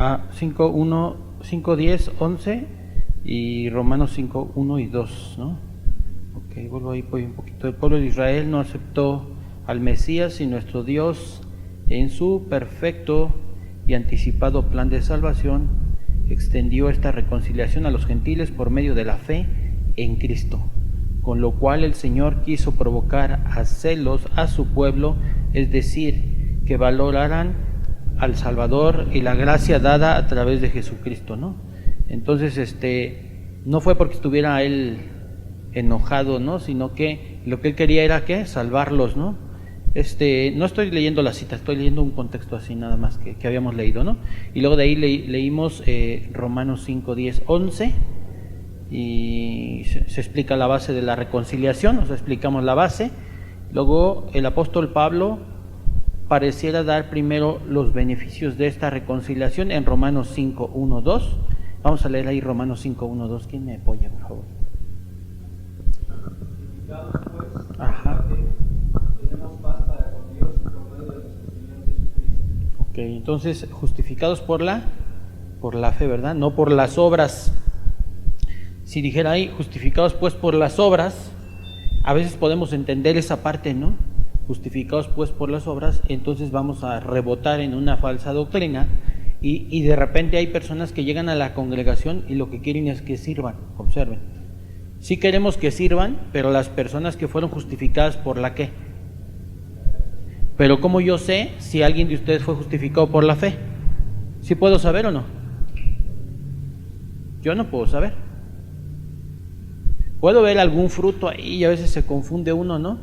5:1, 5:10, 11 y Romanos 5:1 y 2, ¿no? Ok, vuelvo ahí voy un poquito. El pueblo de Israel no aceptó al Mesías y nuestro Dios, en su perfecto y anticipado plan de salvación, extendió esta reconciliación a los gentiles por medio de la fe en Cristo, con lo cual el Señor quiso provocar a celos a su pueblo, es decir, que valoraran al Salvador y la gracia dada a través de Jesucristo, ¿no? Entonces, no fue porque estuviera él enojado, ¿no? Sino que lo que él quería era, ¿qué? Salvarlos, ¿no? No estoy leyendo la cita, estoy leyendo un contexto así nada más que habíamos leído, ¿no? Y luego de ahí leímos Romanos 5, 10, 11 y se explica la base de la reconciliación, o sea, explicamos la base. Luego el apóstol Pablo pareciera dar primero los beneficios de esta reconciliación en Romanos 5, 1, 2. Vamos a leer ahí Romanos 5, 1, 2. ¿Quién me apoya, por favor? Ajá. Ok, entonces justificados por la fe, ¿verdad? No por las obras. Si dijera ahí, justificados pues por las obras, a veces podemos entender esa parte, ¿no? Justificados pues por las obras, entonces vamos a rebotar en una falsa doctrina y de repente hay personas que llegan a la congregación y lo que quieren es que sirvan. Observen, sí queremos que sirvan, pero las personas que fueron justificadas por la ¿qué? Pero ¿cómo yo sé si alguien de ustedes fue justificado por la fe? ¿Sí puedo saber o no? Yo no puedo saber. Puedo ver algún fruto ahí y a veces se confunde uno, ¿no?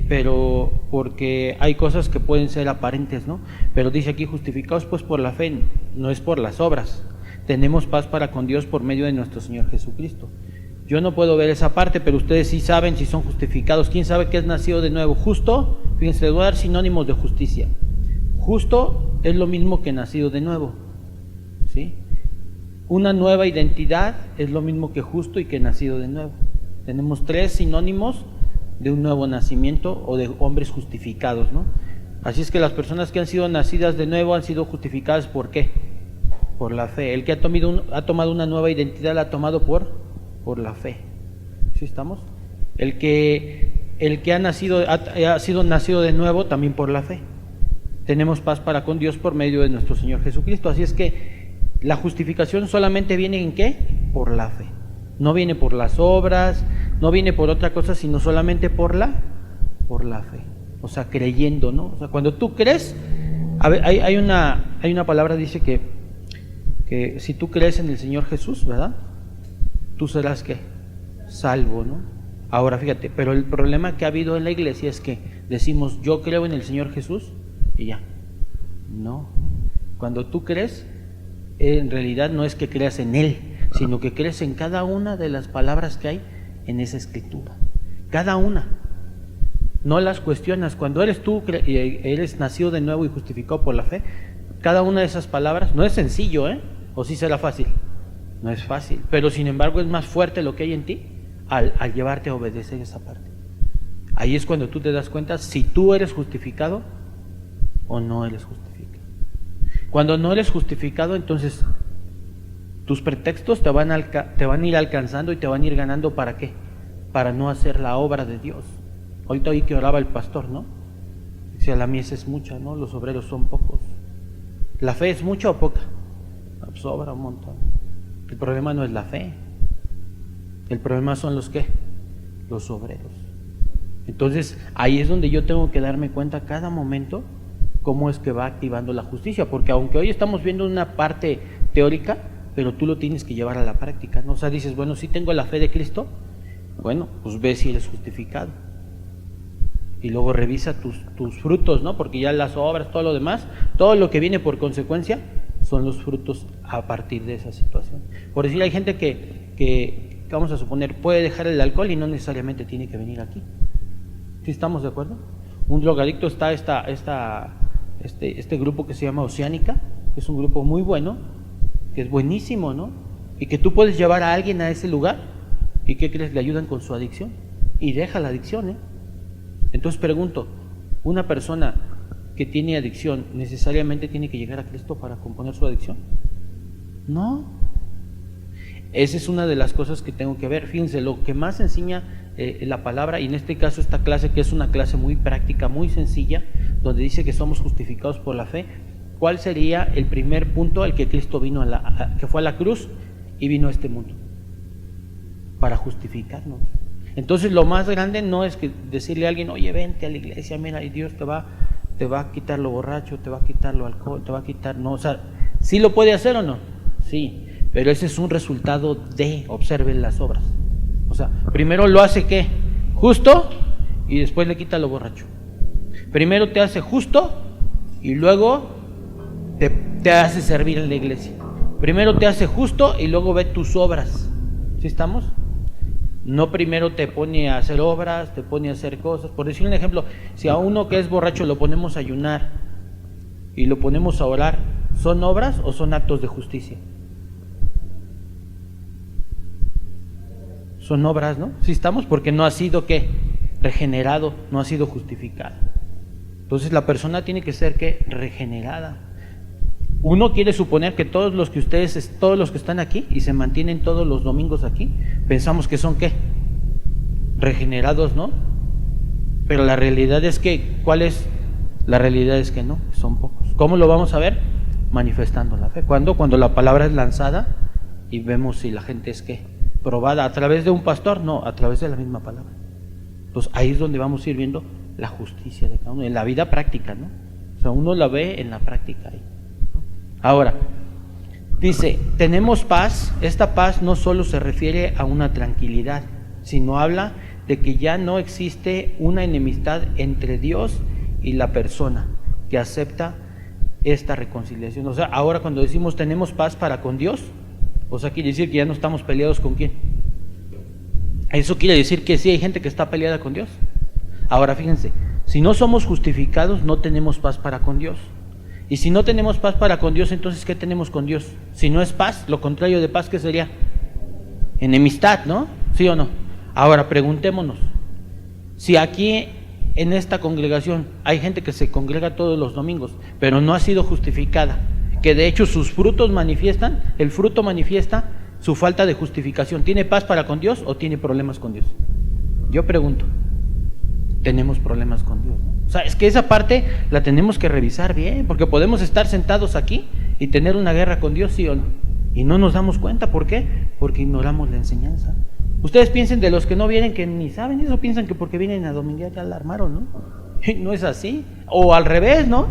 Pero porque hay cosas que pueden ser aparentes, ¿no? Pero dice aquí, justificados pues por la fe, no es por las obras. Tenemos paz para con Dios por medio de nuestro Señor Jesucristo. Yo no puedo ver esa parte, pero ustedes sí saben si son justificados. ¿Quién sabe qué es nacido de nuevo? Justo, fíjense, les voy a dar sinónimos de justicia. Justo es lo mismo que nacido de nuevo, ¿sí? Una nueva identidad es lo mismo que justo y que nacido de nuevo. Tenemos 3 sinónimos de un nuevo nacimiento o de hombres justificados, ¿no? Así es que las personas que han sido nacidas de nuevo han sido justificadas ¿por qué? Por la fe. El que ha tomado una nueva identidad la ha tomado por la fe. ¿Sí estamos? El que ha sido nacido de nuevo también por la fe. Tenemos paz para con Dios por medio de nuestro Señor Jesucristo. Así es que la justificación solamente viene ¿en qué? Por la fe. No viene por las obras, no viene por otra cosa, sino solamente por la fe. O sea, creyendo, ¿no? O sea, cuando tú crees, hay una palabra dice que si tú crees en el Señor Jesús, ¿verdad? Tú serás ¿qué? Salvo, ¿no? Ahora fíjate, pero el problema que ha habido en la iglesia es que decimos yo creo en el Señor Jesús y ya. No. Cuando tú crees, en realidad no es que creas en Él, sino que crees en cada una de las palabras que hay en esa escritura. Cada una. No las cuestionas. Cuando eres tú, eres nacido de nuevo y justificado por la fe, cada una de esas palabras, no es sencillo, ¿eh? ¿O sí será fácil? No es fácil, pero sin embargo es más fuerte lo que hay en ti al llevarte a obedecer esa parte. Ahí es cuando tú te das cuenta si tú eres justificado o no eres justificado. Cuando no eres justificado, entonces tus pretextos te van a ir alcanzando y te van a ir ganando. ¿Para qué? Para no hacer la obra de Dios. Ahorita oí que oraba el pastor, ¿no? Decía, la mies es mucha, ¿no? Los obreros son pocos. ¿La fe es mucha o poca? Sobra un montón. El problema no es la fe. El problema son los ¿qué? Los obreros. Entonces, ahí es donde yo tengo que darme cuenta cada momento cómo es que va activando la justicia, porque aunque hoy estamos viendo una parte teórica, pero tú lo tienes que llevar a la práctica, ¿no? O sea, dices, bueno, sí tengo la fe de Cristo, bueno, pues ve si eres justificado. Y luego revisa tus frutos, ¿no? Porque ya las obras, todo lo demás, todo lo que viene por consecuencia, son los frutos a partir de esa situación. Por decir, hay gente que vamos a suponer, puede dejar el alcohol y no necesariamente tiene que venir aquí. ¿Sí estamos de acuerdo? Un drogadicto está este grupo que se llama Oceánica, que es un grupo muy bueno, que es buenísimo, ¿no? Y que tú puedes llevar a alguien a ese lugar y ¿qué crees? Le ayudan con su adicción y deja la adicción, ¿eh? Entonces pregunto, una persona que tiene adicción necesariamente tiene que llegar a Cristo para componer su adicción? No. Esa es una de las cosas que tengo que ver. Fíjense, lo que más enseña la palabra, y en este caso esta clase, que es una clase muy práctica, muy sencilla, donde dice que somos justificados por la fe. ¿Cuál sería el primer punto al que Cristo vino, que fue a la cruz y vino a este mundo? Para justificarnos. Entonces lo más grande no es que decirle a alguien, oye, vente a la iglesia, mira, y Dios te va a quitar lo borracho, te va a quitar lo alcohol, te va a quitar, no, o sea, ¿sí lo puede hacer o no? Sí, pero ese es un resultado de, observen las obras. O sea, primero lo hace ¿qué? Justo, y después le quita lo borracho. Primero te hace justo y luego te hace servir en la iglesia. Primero te hace justo y luego ve tus obras. ¿Sí estamos? No primero te pone a hacer obras, te pone a hacer cosas. Por decir un ejemplo, si a uno que es borracho lo ponemos a ayunar y lo ponemos a orar, ¿son obras o son actos de justicia? Son obras, ¿no? ¿Sí estamos? Porque no ha sido ¿qué? Regenerado, no ha sido justificado. Entonces la persona tiene que ser ¿qué? Regenerada. Uno quiere suponer que todos los que están aquí y se mantienen todos los domingos aquí, pensamos que son ¿qué? Regenerados, ¿no? Pero la realidad es que, ¿cuál es? La realidad es que no, son pocos. ¿Cómo lo vamos a ver? Manifestando la fe. ¿Cuándo? Cuando la palabra es lanzada y vemos si la gente es ¿qué? Probada a través de un pastor, no, a través de la misma palabra. Entonces ahí es donde vamos a ir viendo la justicia de cada uno, en la vida práctica, ¿no? O sea, uno la ve en la práctica ahí. Ahora, dice, tenemos paz. Esta paz no solo se refiere a una tranquilidad, sino habla de que ya no existe una enemistad entre Dios y la persona que acepta esta reconciliación. O sea, ahora cuando decimos tenemos paz para con Dios, o sea, quiere decir que ya no estamos peleados con quién. Eso quiere decir que sí hay gente que está peleada con Dios. Ahora fíjense, si no somos justificados, no tenemos paz para con Dios. Y si no tenemos paz para con Dios, entonces ¿qué tenemos con Dios? Si no es paz, lo contrario de paz, ¿qué sería? Enemistad, ¿no? ¿Sí o no? Ahora preguntémonos, si aquí en esta congregación hay gente que se congrega todos los domingos, pero no ha sido justificada, que de hecho sus frutos manifiestan, el fruto manifiesta su falta de justificación, ¿tiene paz para con Dios o tiene problemas con Dios? Yo pregunto, tenemos problemas con Dios, ¿no? O sea, es que esa parte la tenemos que revisar bien, porque podemos estar sentados aquí y tener una guerra con Dios, ¿sí o no? Y no nos damos cuenta, ¿por qué? Porque ignoramos la enseñanza. Ustedes piensen de los que no vienen, que ni saben eso, piensan que porque vienen a dominguear ya la armaron, ¿no? No es así, o al revés, ¿no?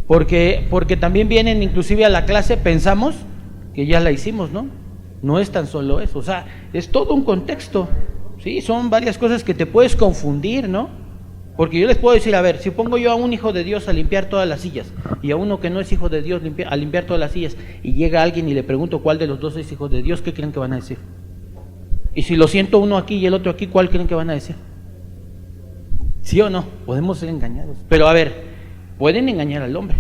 Porque también vienen inclusive a la clase, pensamos que ya la hicimos, ¿no? No es tan solo eso, o sea, es todo un contexto, ¿sí? Son varias cosas que te puedes confundir, ¿no? Porque yo les puedo decir, a ver, si pongo yo a un hijo de Dios a limpiar todas las sillas y a uno que no es hijo de Dios a limpiar todas las sillas, y llega alguien y le pregunto cuál de los dos es hijo de Dios, ¿qué creen que van a decir? Y si lo siento uno aquí y el otro aquí, ¿cuál creen que van a decir? ¿Sí o no? Podemos ser engañados. Pero a ver, pueden engañar al hombre,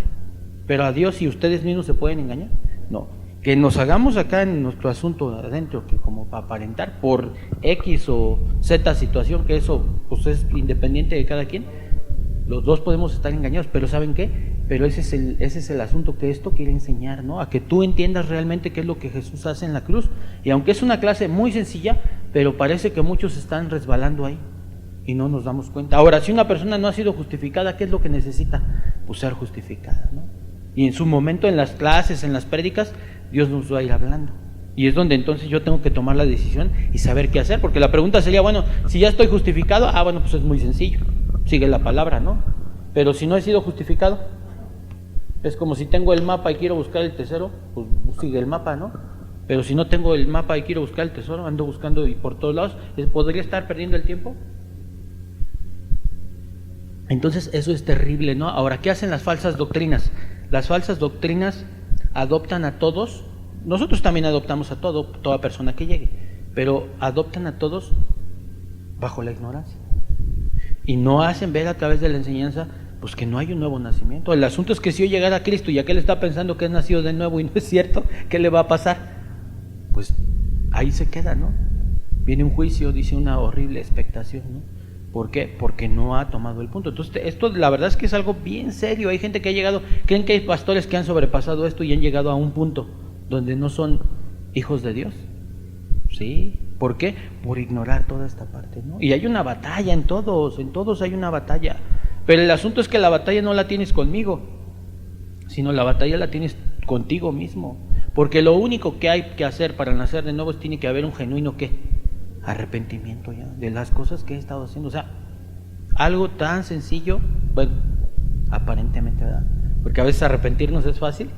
pero a Dios y ustedes mismos se pueden engañar. No, que nos hagamos acá en nuestro asunto adentro, que como para aparentar por X o Z situación, que eso pues es independiente de cada quien, los dos podemos estar engañados, pero ¿saben qué? Pero ese es el asunto que esto quiere enseñar, ¿no? A que tú entiendas realmente qué es lo que Jesús hace en la cruz. Y aunque es una clase muy sencilla, pero parece que muchos están resbalando ahí y no nos damos cuenta. Ahora, si una persona no ha sido justificada, ¿qué es lo que necesita? Pues ser justificada, ¿no? Y en su momento, en las clases, en las prédicas, Dios nos va a ir hablando. Y es donde entonces yo tengo que tomar la decisión y saber qué hacer. Porque la pregunta sería, bueno, si ya estoy justificado, bueno, pues es muy sencillo. Sigue la palabra, ¿no? Pero si no he sido justificado, es como si tengo el mapa y quiero buscar el tesoro, pues sigue el mapa, ¿no? Pero si no tengo el mapa y quiero buscar el tesoro, ando buscando y por todos lados, ¿podría estar perdiendo el tiempo? Entonces eso es terrible, ¿no? Ahora, ¿qué hacen las falsas doctrinas? Las falsas doctrinas adoptan a todos, nosotros también adoptamos a toda persona que llegue, pero adoptan a todos bajo la ignorancia y no hacen ver a través de la enseñanza pues que no hay un nuevo nacimiento. El asunto es que si yo llegara a Cristo y aquel está pensando que es nacido de nuevo y no es cierto, ¿qué le va a pasar? Pues ahí se queda, ¿no? Viene un juicio, dice una horrible expectación, ¿no? ¿Por qué? Porque no ha tomado el punto. Entonces, esto la verdad es que es algo bien serio. Hay gente que ha llegado, creen que hay pastores que han sobrepasado esto y han llegado a un punto donde no son hijos de Dios. ¿Sí? ¿Por qué? Por ignorar toda esta parte, ¿no? Y hay una batalla en todos hay una batalla. Pero el asunto es que la batalla no la tienes conmigo, sino la batalla la tienes contigo mismo. Porque lo único que hay que hacer para nacer de nuevo es tiene que haber un genuino ¿qué? Arrepentimiento ya de las cosas que he estado haciendo. O sea, algo tan sencillo, bueno, aparentemente, ¿verdad? Porque a veces arrepentirnos es fácil,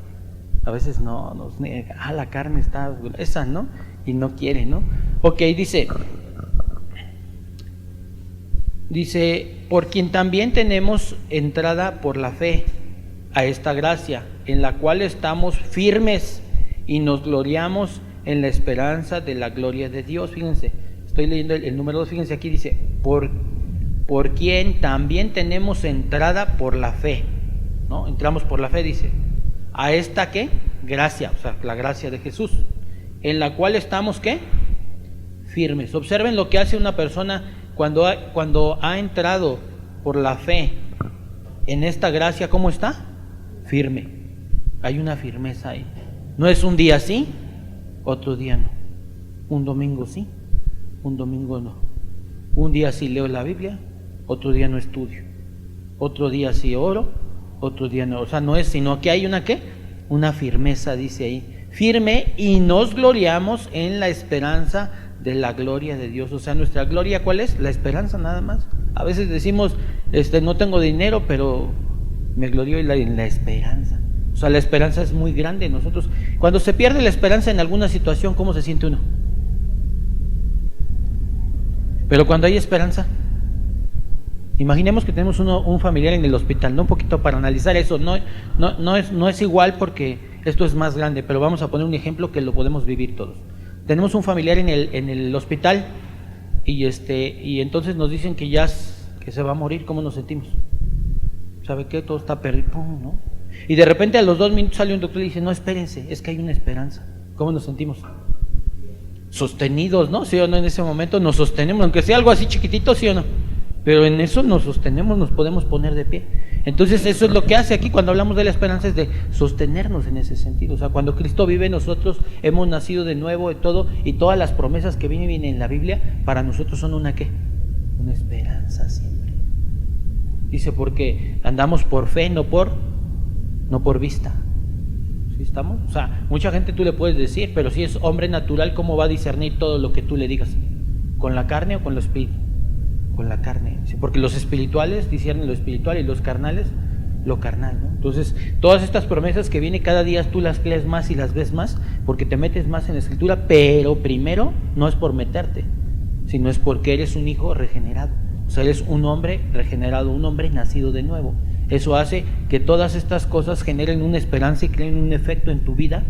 a veces no, nos niega, la carne está esa, ¿no? Y no quiere, ¿no? Ok, dice, por quien también tenemos entrada por la fe a esta gracia, en la cual estamos firmes y nos gloriamos en la esperanza de la gloria de Dios. Fíjense, estoy leyendo el número 2, fíjense aquí dice, por quien también tenemos entrada por la fe, ¿no? Entramos por la fe, dice, a esta ¿qué? Gracia, o sea, la gracia de Jesús, en la cual estamos ¿qué? Firmes. Observen lo que hace una persona cuando ha entrado por la fe en esta gracia, ¿cómo está? Firme. Hay una firmeza ahí. No es un día sí, otro día no. Un domingo sí, un domingo no. Un día sí leo la Biblia, otro día no estudio. Otro día sí oro, otro día no. O sea, no es, sino que hay una ¿qué? Una firmeza, dice ahí. Firme, y nos gloriamos en la esperanza de la gloria de Dios. O sea, nuestra gloria, ¿cuál es? La esperanza nada más. A veces decimos, no tengo dinero, pero me glorío en la esperanza. O sea, la esperanza es muy grande en nosotros. Cuando se pierde la esperanza en alguna situación, ¿cómo se siente uno? Pero cuando hay esperanza, imaginemos que tenemos un familiar en el hospital, ¿no? Un poquito para analizar eso, no es igual porque esto es más grande, pero vamos a poner un ejemplo que lo podemos vivir todos. Tenemos un familiar en el hospital y entonces nos dicen que se va a morir. ¿Cómo nos sentimos? ¿Sabe qué? Todo está perdido, ¿no? Y de repente a los 2 minutos sale un doctor y dice, no, espérense, es que hay una esperanza. ¿Cómo nos sentimos? Sostenidos, ¿no? ¿Sí o no? En ese momento nos sostenemos, aunque sea algo así chiquitito, ¿sí o no? Pero en eso nos sostenemos, nos podemos poner de pie. Entonces eso es lo que hace aquí cuando hablamos de la esperanza, es de sostenernos en ese sentido. O sea, cuando Cristo vive en nosotros, hemos nacido de nuevo y todas las promesas que vienen en la Biblia, para nosotros son una ¿qué? Una esperanza siempre. Dice, porque andamos por fe, no por vista. ¿Sí estamos? O sea, mucha gente tú le puedes decir, pero si es hombre natural, ¿cómo va a discernir todo lo que tú le digas? ¿Con la carne o con lo espíritu? Con la carne, ¿sí? Porque los espirituales disciernen lo espiritual y los carnales lo carnal, ¿no? Entonces, todas estas promesas que vienen cada día tú las lees más y las ves más porque te metes más en la escritura, pero primero no es por meterte, sino es porque eres un hijo regenerado. O sea, eres un hombre regenerado, un hombre nacido de nuevo. Eso hace que todas estas cosas generen una esperanza y creen un efecto en tu vida,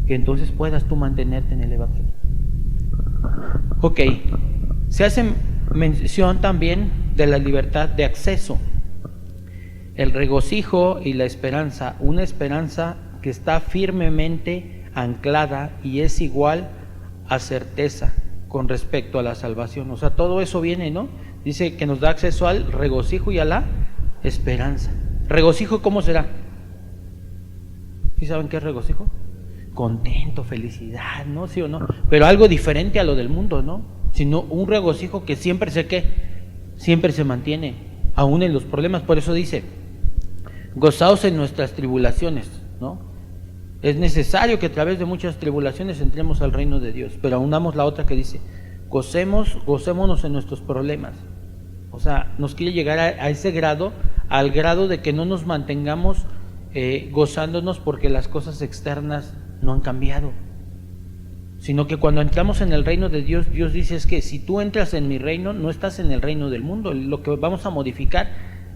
que entonces puedas tú mantenerte en el Evangelio. Ok, se hace mención también de la libertad de acceso, el regocijo y la esperanza, una esperanza que está firmemente anclada y es igual a certeza con respecto a la salvación. O sea, todo eso viene, ¿no? Dice que nos da acceso al regocijo y a la esperanza. ¿Regocijo cómo será? ¿Sí saben qué es regocijo? Contento, felicidad, ¿no? ¿Sí o no? Pero algo diferente a lo del mundo, ¿no? Sino un regocijo que siempre siempre se mantiene, aún en los problemas. Por eso dice, gozaos en nuestras tribulaciones, ¿no? Es necesario que a través de muchas tribulaciones entremos al reino de Dios, pero aún damos la otra que dice, gocémonos en nuestros problemas. O sea, nos quiere llegar a ese grado, al grado de que no nos mantengamos gozándonos porque las cosas externas no han cambiado, sino que cuando entramos en el reino de Dios, Dios dice es que si tú entras en mi reino, no estás en el reino del mundo. Lo que vamos a modificar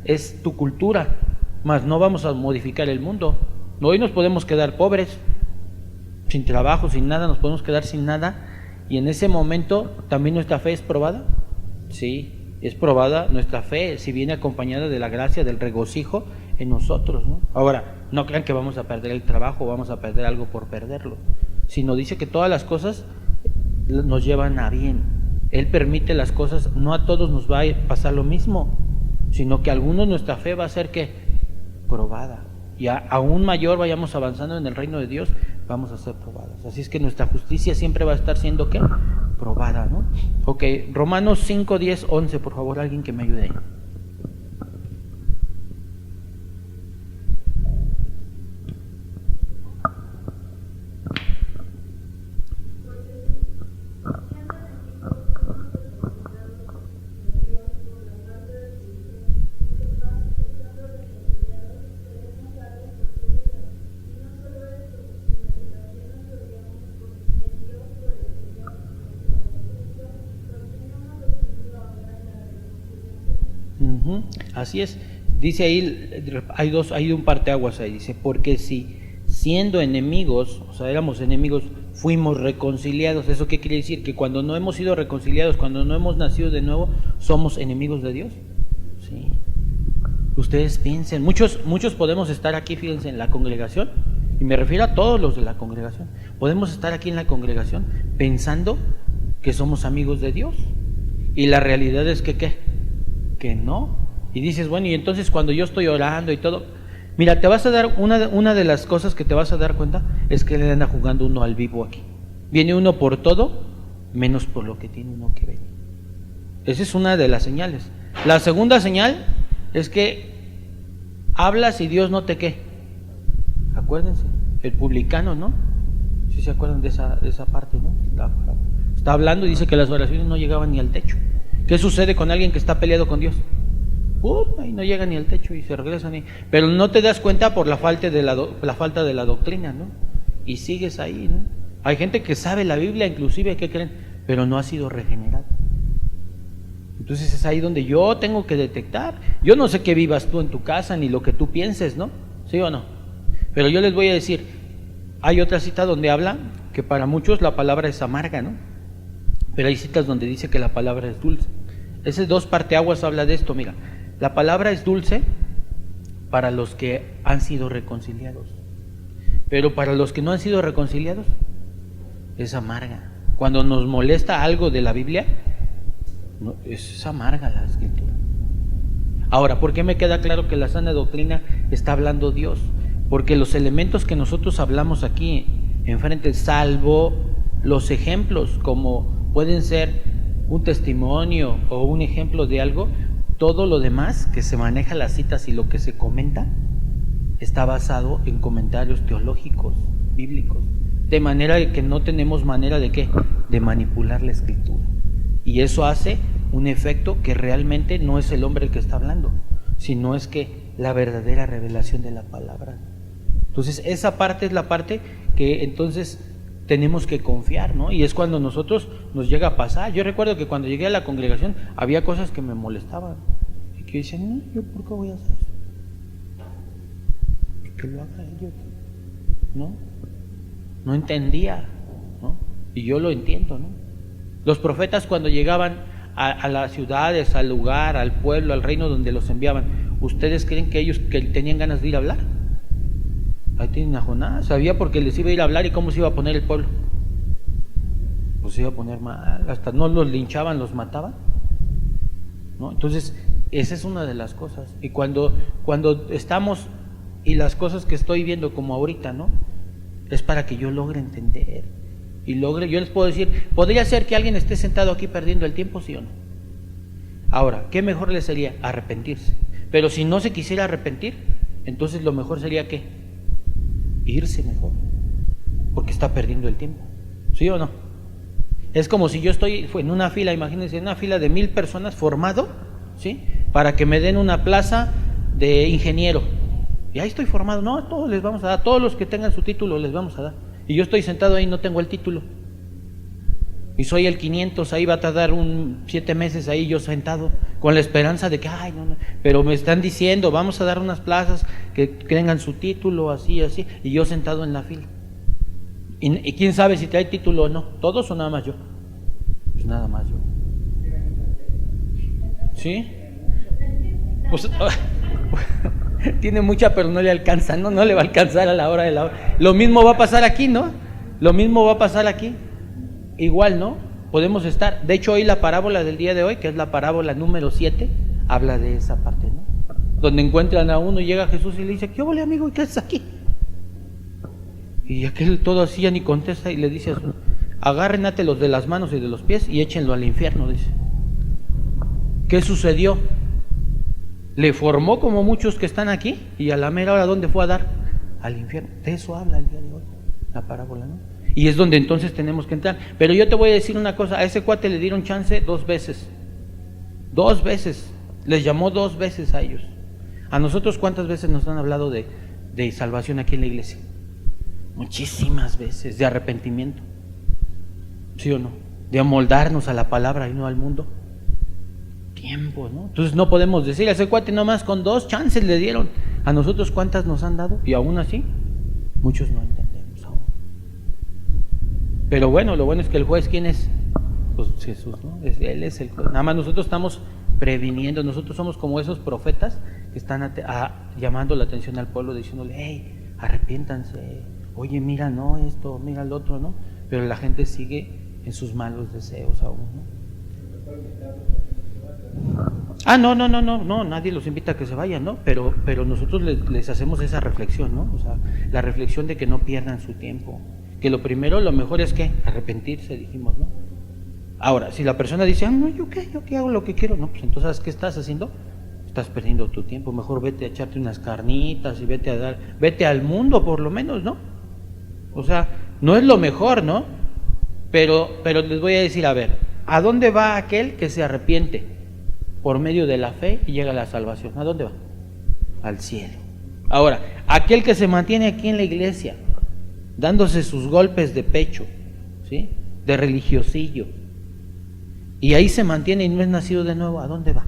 es tu cultura, mas no vamos a modificar el mundo. Hoy nos podemos quedar pobres, sin trabajo, sin nada, nos podemos quedar sin nada, y en ese momento también nuestra fe es probada. Sí, es probada nuestra fe si viene acompañada de la gracia, del regocijo en nosotros, ¿no? Ahora, no crean que vamos a perder el trabajo, vamos a perder algo por perderlo, sino dice que todas las cosas nos llevan a bien. Él permite las cosas, no a todos nos va a pasar lo mismo, sino que a algunos nuestra fe va a ser que probada. Y aún mayor vayamos avanzando en el reino de Dios, vamos a ser probados. Así es que nuestra justicia siempre va a estar siendo ¿qué? Probada, ¿no? Ok, Romanos 5, 10, 11, por favor, alguien que me ayude ahí. Así es, dice ahí, hay un parteaguas ahí, dice, porque si siendo enemigos, o sea, éramos enemigos, fuimos reconciliados. ¿Eso qué quiere decir? Que cuando no hemos sido reconciliados, cuando no hemos nacido de nuevo, somos enemigos de Dios. Sí. Ustedes piensen, muchos podemos estar aquí, fíjense, en la congregación, y me refiero a todos los de la congregación, podemos estar aquí en la congregación pensando que somos amigos de Dios, y la realidad es que ¿qué? Que no. Y dices, bueno, y entonces cuando yo estoy orando y todo, mira, te vas a dar, una de las cosas que te vas a dar cuenta es que le anda jugando uno al vivo aquí. Viene uno por todo, menos por lo que tiene uno que venir. Esa es una de las señales. La segunda señal es que hablas y Dios no te qué. Acuérdense, el publicano, ¿no? ¿Sí se acuerdan de esa parte, no? Está hablando y dice que las oraciones no llegaban ni al techo. ¿Qué sucede con alguien que está peleado con Dios? Y no llega ni al techo y se regresan. Pero no te das cuenta por la falta de la doctrina, ¿no? Y sigues ahí, ¿no? Hay gente que sabe la Biblia, inclusive, ¿qué creen? Pero no ha sido regenerado. Entonces es ahí donde yo tengo que detectar. Yo no sé qué vivas tú en tu casa, ni lo que tú pienses, ¿no? ¿Sí o no? Pero yo les voy a decir, hay otra cita donde habla que para muchos la palabra es amarga, ¿no? Pero hay citas donde dice que la palabra es dulce. Ese dos parteaguas habla de esto, mira. La palabra es dulce para los que han sido reconciliados, pero para los que no han sido reconciliados es amarga. Cuando nos molesta algo de la Biblia, no, es amarga la escritura. Ahora, ¿por qué me queda claro que la sana doctrina está hablando Dios? Porque los elementos que nosotros hablamos aquí enfrente, salvo los ejemplos como pueden ser un testimonio o un ejemplo de algo, todo lo demás que se maneja las citas y lo que se comenta está basado en comentarios teológicos, bíblicos, de manera que no tenemos manera de ¿qué? De manipular la escritura. Y eso hace un efecto que realmente no es el hombre el que está hablando, sino es que la verdadera revelación de la palabra. Entonces esa parte es la parte que entonces tenemos que confiar, ¿no? Y es cuando nosotros nos llega a pasar. Yo recuerdo que cuando llegué a la congregación había cosas que me molestaban y que decían, no, ¿yo por qué voy a hacer eso? Que lo haga ellos, ¿no? No entendía, ¿no? Y yo lo entiendo, ¿no? Los profetas cuando llegaban a las ciudades, al lugar, al pueblo, al reino donde los enviaban, ¿ustedes creen que ellos que tenían ganas de ir a hablar? Ahí tienen a Jonás, sabía porque les iba a ir a hablar y cómo se iba a poner el pueblo. Pues se iba a poner mal, hasta no los linchaban, los mataban, ¿no? Entonces, esa es una de las cosas. Y cuando estamos, y las cosas que estoy viendo como ahorita, ¿no? Es para que yo logre entender. Y yo les puedo decir, podría ser que alguien esté sentado aquí perdiendo el tiempo, ¿sí o no? Ahora, ¿qué mejor le sería? Arrepentirse. Pero si no se quisiera arrepentir, entonces lo mejor sería ¿qué? Irse mejor, porque está perdiendo el tiempo, ¿sí o no? Es como si yo estoy en una fila, imagínense, en una fila de 1000 personas formado, ¿sí? Para que me den una plaza de ingeniero, y ahí estoy formado, no, a todos les vamos a dar, todos los que tengan su título les vamos a dar, y yo estoy sentado ahí, no tengo el título, y soy el 500, ahí va a tardar 7 meses ahí yo sentado, con la esperanza de que, ay, no, pero me están diciendo, vamos a dar unas plazas que tengan su título, así, y yo sentado en la fila. Y quién sabe si trae título o no, todos o nada más yo. Pues nada más yo. ¿Sí? Pues, tiene mucha, pero no le alcanza, ¿no? No le va a alcanzar a la hora de la hora. Lo mismo va a pasar aquí, ¿no? Lo mismo va a pasar aquí. Igual, ¿no? Podemos estar, de hecho hoy la parábola del día de hoy, que es la parábola número 7, habla de esa parte, ¿no? Donde encuentran a uno y llega Jesús y le dice, ¿qué ole, amigo? ¿Y qué haces aquí? Y aquel todo así ya ni contesta y le dice, agarren, átelos de las manos y de los pies y échenlo al infierno, dice. ¿Qué sucedió? Le formó como muchos que están aquí y a la mera hora, ¿dónde fue a dar? Al infierno. De eso habla el día de hoy, la parábola, ¿no? Y es donde entonces tenemos que entrar. Pero yo te voy a decir una cosa, a ese cuate le dieron chance 2 veces. 2 veces. Les llamó 2 veces a ellos. A nosotros, ¿cuántas veces nos han hablado de salvación aquí en la iglesia? Muchísimas veces, de arrepentimiento. ¿Sí o no? De amoldarnos a la palabra y no al mundo. Tiempo, ¿no? Entonces no podemos decir, a ese cuate nomás con 2 chances le dieron. A nosotros, ¿cuántas nos han dado? Y aún así, muchos no entendemos aún. Pero bueno, lo bueno es que el juez, ¿quién es? Pues Jesús, ¿no? Él es el juez. Nada más nosotros estamos previniendo, nosotros somos como esos profetas que están llamando la atención al pueblo, diciéndole, hey, arrepiéntanse, oye, mira, no, esto, mira el otro, ¿no? Pero la gente sigue en sus malos deseos aún, ¿no? No, nadie los invita a que se vayan, ¿no? Pero nosotros les hacemos esa reflexión, ¿no? O sea, la reflexión de que no pierdan su tiempo, que lo primero, lo mejor es que arrepentirse, dijimos, ¿no? Ahora, si la persona dice, no, ¿yo qué hago lo que quiero? No, pues entonces, ¿sabes qué estás haciendo? Estás perdiendo tu tiempo, mejor vete a echarte unas carnitas y vete al mundo por lo menos, ¿no? O sea, no es lo mejor, ¿no? Pero les voy a decir, a ver, ¿a dónde va aquel que se arrepiente? Por medio de la fe y llega a la salvación. ¿A dónde va? Al cielo. Ahora, aquel que se mantiene aquí en la iglesia, dándose sus golpes de pecho, ¿sí? De religiosillo, y ahí se mantiene y no es nacido de nuevo, ¿a dónde va?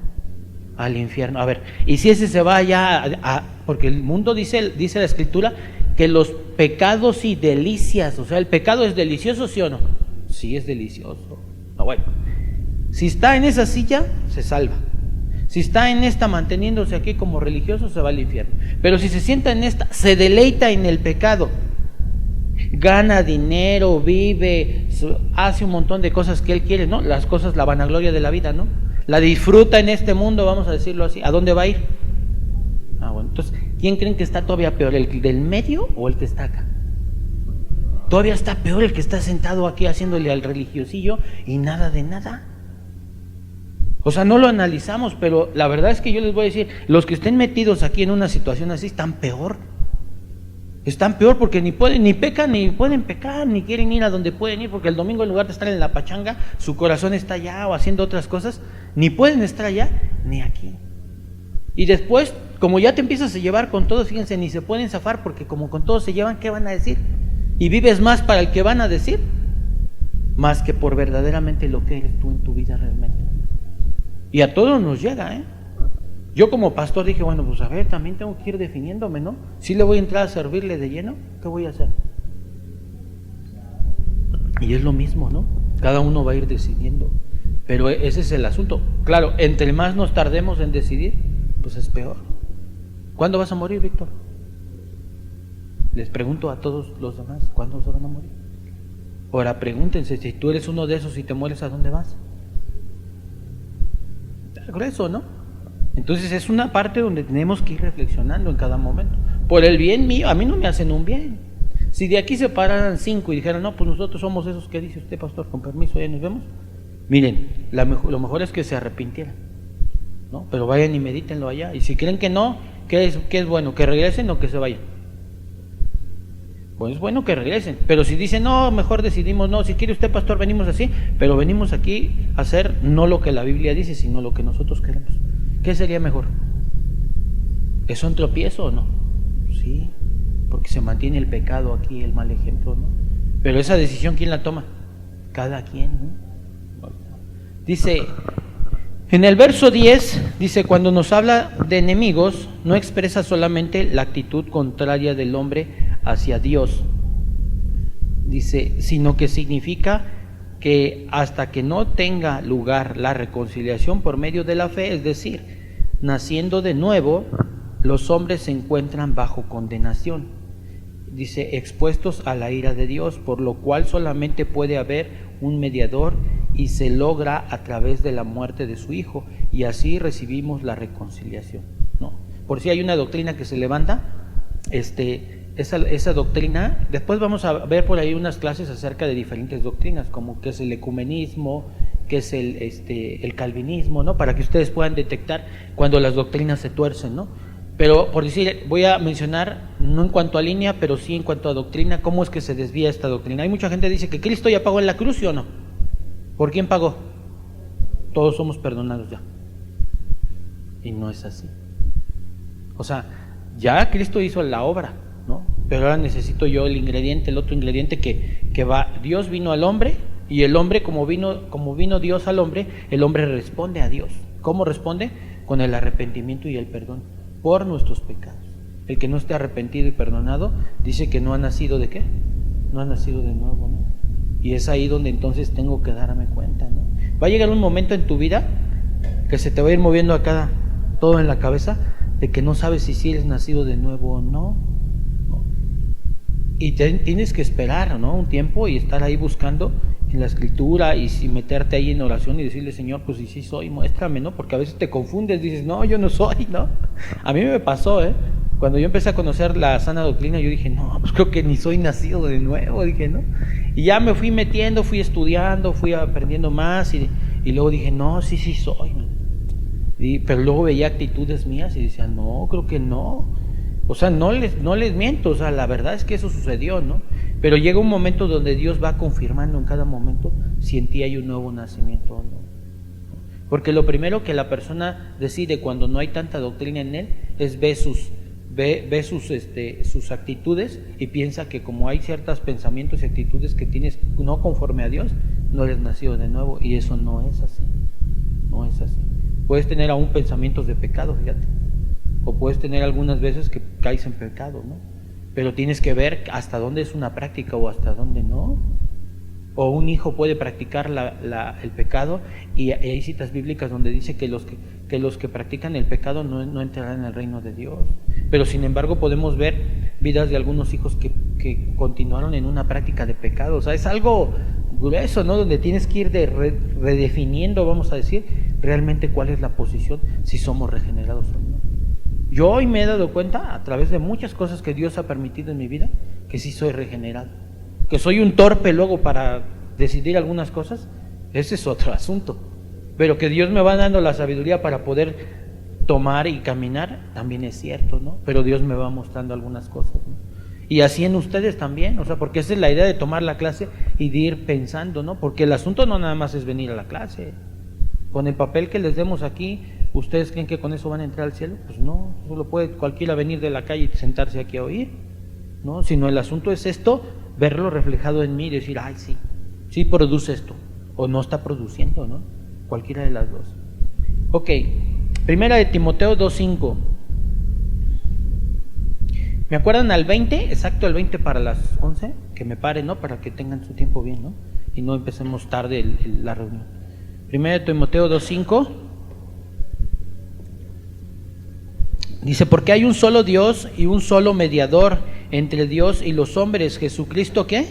Al infierno. A ver, y si ese se va ya porque el mundo dice la escritura que los pecados y delicias, o sea, el pecado es delicioso, ¿sí o no? Sí, es delicioso. No, bueno, si está en esa silla, se salva. Si está en esta manteniéndose aquí como religioso, se va al infierno. Pero si se sienta en esta, se deleita en el pecado, gana dinero, vive, hace un montón de cosas que él quiere, ¿no? Las cosas, la vanagloria de la vida, ¿no? La disfruta en este mundo, vamos a decirlo así. ¿A dónde va a ir? Bueno, entonces, ¿quién creen que está todavía peor, el del medio o el que está acá? Todavía está peor el que está sentado aquí haciéndole al religiosillo y nada de nada. O sea, no lo analizamos, pero la verdad es que yo les voy a decir, los que estén metidos aquí en una situación así están peor. Están peor porque ni pecan, ni pueden pecar, ni quieren ir a donde pueden ir, porque el domingo en lugar de estar en la pachanga, su corazón está allá o haciendo otras cosas, ni pueden estar allá, ni aquí. Y después, como ya te empiezas a llevar con todos, fíjense, ni se pueden zafar, porque como con todos se llevan, ¿qué van a decir? Y vives más para el que van a decir, más que por verdaderamente lo que eres tú en tu vida realmente. Y a todos nos llega, ¿eh? Yo como pastor dije, bueno, pues a ver, también tengo que ir definiéndome, ¿no? Si le voy a entrar a servirle de lleno, ¿qué voy a hacer? Y es lo mismo, ¿no? Cada uno va a ir decidiendo. Pero ese es el asunto. Claro, entre más nos tardemos en decidir, pues es peor. ¿Cuándo vas a morir, Víctor? Les pregunto a todos los demás, ¿cuándo se van a morir? Ahora pregúntense, si tú eres uno de esos y te mueres, ¿a dónde vas? Regreso, ¿no? Entonces es una parte donde tenemos que ir reflexionando en cada momento. Por el bien mío, a mí no me hacen un bien. Si de aquí se pararan 5 y dijeran, no, pues nosotros somos esos que dice usted, pastor, con permiso, ya nos vemos. Miren, lo mejor es que se arrepintieran, ¿no? Pero vayan y medítenlo allá. Y si creen que no, ¿qué es bueno? ¿Que regresen o que se vayan? Pues es bueno que regresen. Pero si dicen, no, mejor decidimos, no, si quiere usted, pastor, venimos así, pero venimos aquí a hacer no lo que la Biblia dice, sino lo que nosotros queremos. ¿Qué sería mejor? ¿Es un tropiezo o no? Sí, porque se mantiene el pecado aquí, el mal ejemplo, ¿no? Pero esa decisión, ¿quién la toma? Cada quien, ¿no? Dice, en el verso 10, dice, cuando nos habla de enemigos, no expresa solamente la actitud contraria del hombre hacia Dios, dice, sino que significa que hasta que no tenga lugar la reconciliación por medio de la fe, es decir, naciendo de nuevo, los hombres se encuentran bajo condenación. Dice, expuestos a la ira de Dios, por lo cual solamente puede haber un mediador y se logra a través de la muerte de su Hijo, y así recibimos la reconciliación, ¿no? Por si hay una doctrina que se levanta, esa doctrina, después vamos a ver por ahí unas clases acerca de diferentes doctrinas, como que es el ecumenismo, que es el calvinismo, ¿no? Para que ustedes puedan detectar cuando las doctrinas se tuercen, ¿no? Pero por decir, voy a mencionar, no en cuanto a línea, pero sí en cuanto a doctrina, cómo es que se desvía esta doctrina. Hay mucha gente que dice que Cristo ya pagó en la cruz, ¿sí o no? ¿Por quién pagó? Todos somos perdonados ya. Y no es así. O sea, ya Cristo hizo la obra, ¿no? Pero ahora necesito yo el ingrediente, el otro ingrediente que va. Dios vino al hombre, y el hombre, como vino Dios al hombre, el hombre responde a Dios. ¿Cómo responde? Con el arrepentimiento y el perdón por nuestros pecados. El que no esté arrepentido y perdonado dice que no ha nacido ¿de qué? No ha nacido de nuevo, ¿no? Y es ahí donde entonces tengo que darme cuenta, ¿no? Va a llegar un momento en tu vida que se te va a ir moviendo acá todo en la cabeza, de que no sabes si eres nacido de nuevo o no. Y tienes que esperar, ¿no? Un tiempo y estar ahí buscando en la escritura, y si meterte ahí en oración y decirle: Señor, pues si sí soy, muéstrame, ¿no? Porque a veces te confundes, dices: no, yo no soy, ¿no? A mí me pasó, cuando yo empecé a conocer la sana doctrina, yo dije: no, pues creo que ni soy nacido de nuevo, dije, ¿no? Y ya me fui metiendo, fui estudiando, fui aprendiendo más, y luego dije: no, sí soy, ¿no? Pero luego veía actitudes mías y decía: no, creo que no. O sea, no les miento, o sea, la verdad es que eso sucedió, ¿no? Pero llega un momento donde Dios va confirmando en cada momento si en ti hay un nuevo nacimiento o no. Porque lo primero que la persona decide cuando no hay tanta doctrina en él es ve sus actitudes, y piensa que como hay ciertos pensamientos y actitudes que tienes no conforme a Dios, no eres nacido de nuevo, y eso no es así. No es así. Puedes tener aún pensamientos de pecado, fíjate. O puedes tener algunas veces que caes en pecado, ¿no? Pero tienes que ver hasta dónde es una práctica o hasta dónde no. O un hijo puede practicar el pecado, y hay citas bíblicas donde dice que los que practican el pecado no entrarán en el reino de Dios. Pero sin embargo podemos ver vidas de algunos hijos que continuaron en una práctica de pecado. O sea, es algo grueso, ¿no? Donde tienes que ir redefiniendo, vamos a decir, realmente cuál es la posición, si somos regenerados o no. Yo hoy me he dado cuenta, a través de muchas cosas que Dios ha permitido en mi vida, que sí soy regenerado. Que soy un torpe luego para decidir algunas cosas, ese es otro asunto. Pero que Dios me va dando la sabiduría para poder tomar y caminar, también es cierto, ¿no? Pero Dios me va mostrando algunas cosas, ¿no? Y así en ustedes también, o sea, porque esa es la idea de tomar la clase y de ir pensando, ¿no? Porque el asunto no nada más es venir a la clase. Con el papel que les demos aquí, ¿ustedes creen que con eso van a entrar al cielo? Pues no, solo puede cualquiera venir de la calle y sentarse aquí a oír, ¿no? Sino el asunto es esto, verlo reflejado en mí y decir: ay, sí produce esto, o no está produciendo, ¿no? Cualquiera de las dos. Ok, primera de Timoteo 2:5. ¿Me acuerdan al 20? Exacto, al 20 para las 11, que me pare, ¿no? Para que tengan su tiempo bien, ¿no? Y no empecemos tarde la reunión. Primera de Timoteo 2:5. Dice: porque hay un solo Dios y un solo mediador entre Dios y los hombres, Jesucristo, ¿qué?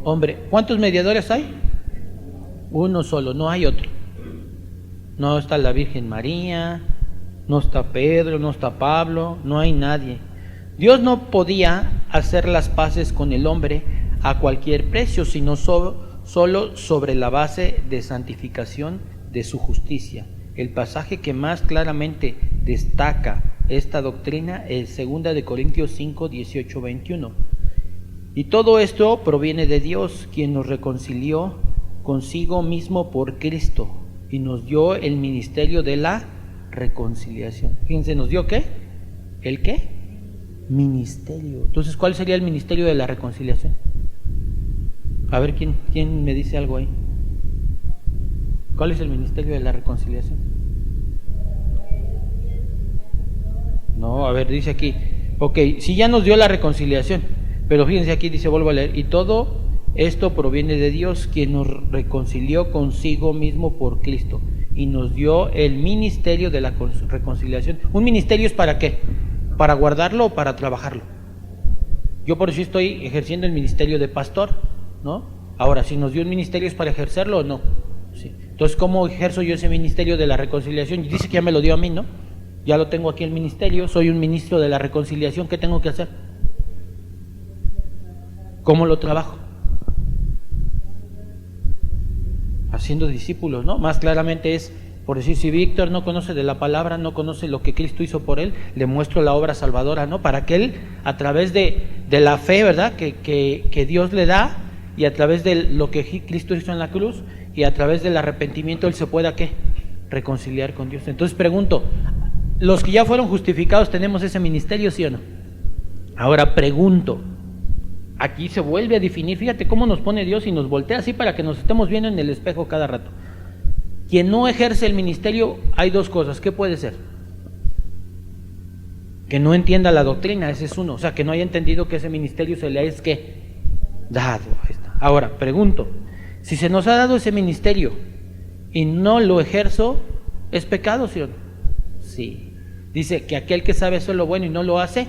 Hombre. ¿Cuántos mediadores hay? Uno solo, no hay otro. No está la Virgen María, no está Pedro, no está Pablo, no hay nadie. Dios no podía hacer las paces con el hombre a cualquier precio, sino solo sobre la base de santificación de su justicia. El pasaje que más claramente destaca esta doctrina es 2 de Corintios 5, 18, 21. Y todo esto proviene de Dios, quien nos reconcilió consigo mismo por Cristo y nos dio el ministerio de la reconciliación. Fíjense, ¿nos dio qué? ¿El qué? Ministerio. Entonces, ¿cuál sería el ministerio de la reconciliación? A ver, ¿quién me dice algo ahí? ¿Cuál es el ministerio de la reconciliación? No, a ver, dice aquí, ok, si ya nos dio la reconciliación, pero fíjense aquí, dice, vuelvo a leer: y todo esto proviene de Dios, quien nos reconcilió consigo mismo por Cristo y nos dio el ministerio de la reconciliación. ¿Un ministerio es para qué? ¿Para guardarlo o para trabajarlo? Yo por eso estoy ejerciendo el ministerio de pastor, ¿no? Ahora, si nos dio un ministerio, ¿es para ejercerlo o no? Sí. Entonces, ¿cómo ejerzo yo ese ministerio de la reconciliación? Y dice que ya me lo dio a mí, ¿no? Ya lo tengo aquí el ministerio, soy un ministro de la reconciliación. ¿Qué tengo que hacer? ¿Cómo lo trabajo? Haciendo discípulos, ¿no? Más claramente es, por decir, si Víctor no conoce de la palabra, no conoce lo que Cristo hizo por él, le muestro la obra salvadora, ¿no? Para que él, a través de la fe, ¿verdad? Que Dios le da, y a través de lo que Cristo hizo en la cruz, y a través del arrepentimiento, él se pueda, ¿qué? Reconciliar con Dios. Entonces pregunto, ¿los que ya fueron justificados tenemos ese ministerio, sí o no? Ahora pregunto, aquí se vuelve a definir, fíjate cómo nos pone Dios y nos voltea así para que nos estemos viendo en el espejo cada rato. Quien no ejerce el ministerio, hay dos cosas. ¿Qué puede ser? Que no entienda la doctrina, ese es uno. O sea, que no haya entendido que ese ministerio se le es que dado. Ahí está. Ahora, pregunto, si se nos ha dado ese ministerio y no lo ejerzo, ¿es pecado, sí o no? Sí. Dice que aquel que sabe hacer lo bueno y no lo hace,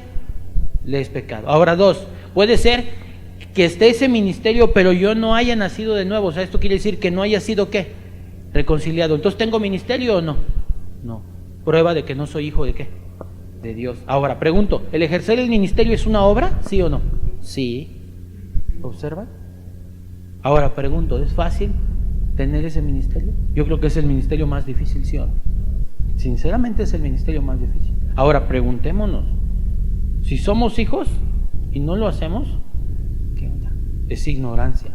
le es pecado. Ahora, dos, puede ser que esté ese ministerio, pero yo no haya nacido de nuevo. O sea, esto quiere decir que no haya sido, ¿qué? Reconciliado. Entonces, ¿tengo ministerio o no? No. Prueba de que no soy hijo de ¿qué? De Dios. Ahora, pregunto, ¿el ejercer el ministerio es una obra? ¿Sí o no? Sí. ¿Observa? Ahora, pregunto, ¿es fácil tener ese ministerio? Yo creo que es el ministerio más difícil, ¿sí o no? Sinceramente es el ministerio más difícil. Ahora, preguntémonos, si somos hijos y no lo hacemos, ¿qué onda? Es ignorancia.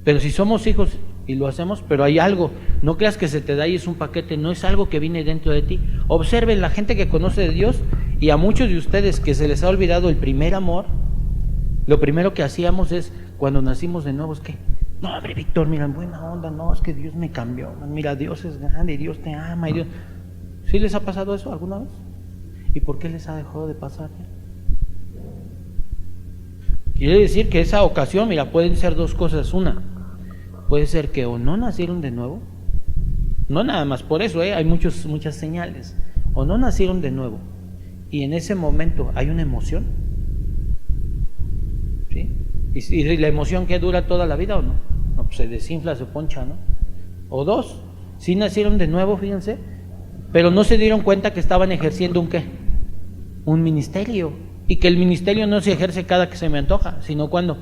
Pero si somos hijos y lo hacemos, pero hay algo, no creas que se te da y es un paquete, no es algo que viene dentro de ti. Observen la gente que conoce de Dios, y a muchos de ustedes que se les ha olvidado el primer amor, lo primero que hacíamos es, cuando nacimos de nuevo, es que, no, hombre, Víctor, mira, buena onda, no, es que Dios me cambió, mira, Dios es grande, Dios te ama, y Dios... ¿Sí les ha pasado eso alguna vez? ¿Y por qué les ha dejado de pasar? Quiere decir que esa ocasión, mira, pueden ser dos cosas. Una, puede ser que o no nacieron de nuevo, no nada más por eso, hay muchas señales, o no nacieron de nuevo, y en ese momento hay una emoción, ¿sí? Y la emoción que dura toda la vida o no, no, pues se desinfla, se poncha, ¿no? O dos, sí nacieron de nuevo, fíjense, pero no se dieron cuenta que estaban ejerciendo un ¿qué? Un ministerio, y que el ministerio no se ejerce cada que se me antoja, sino cuando,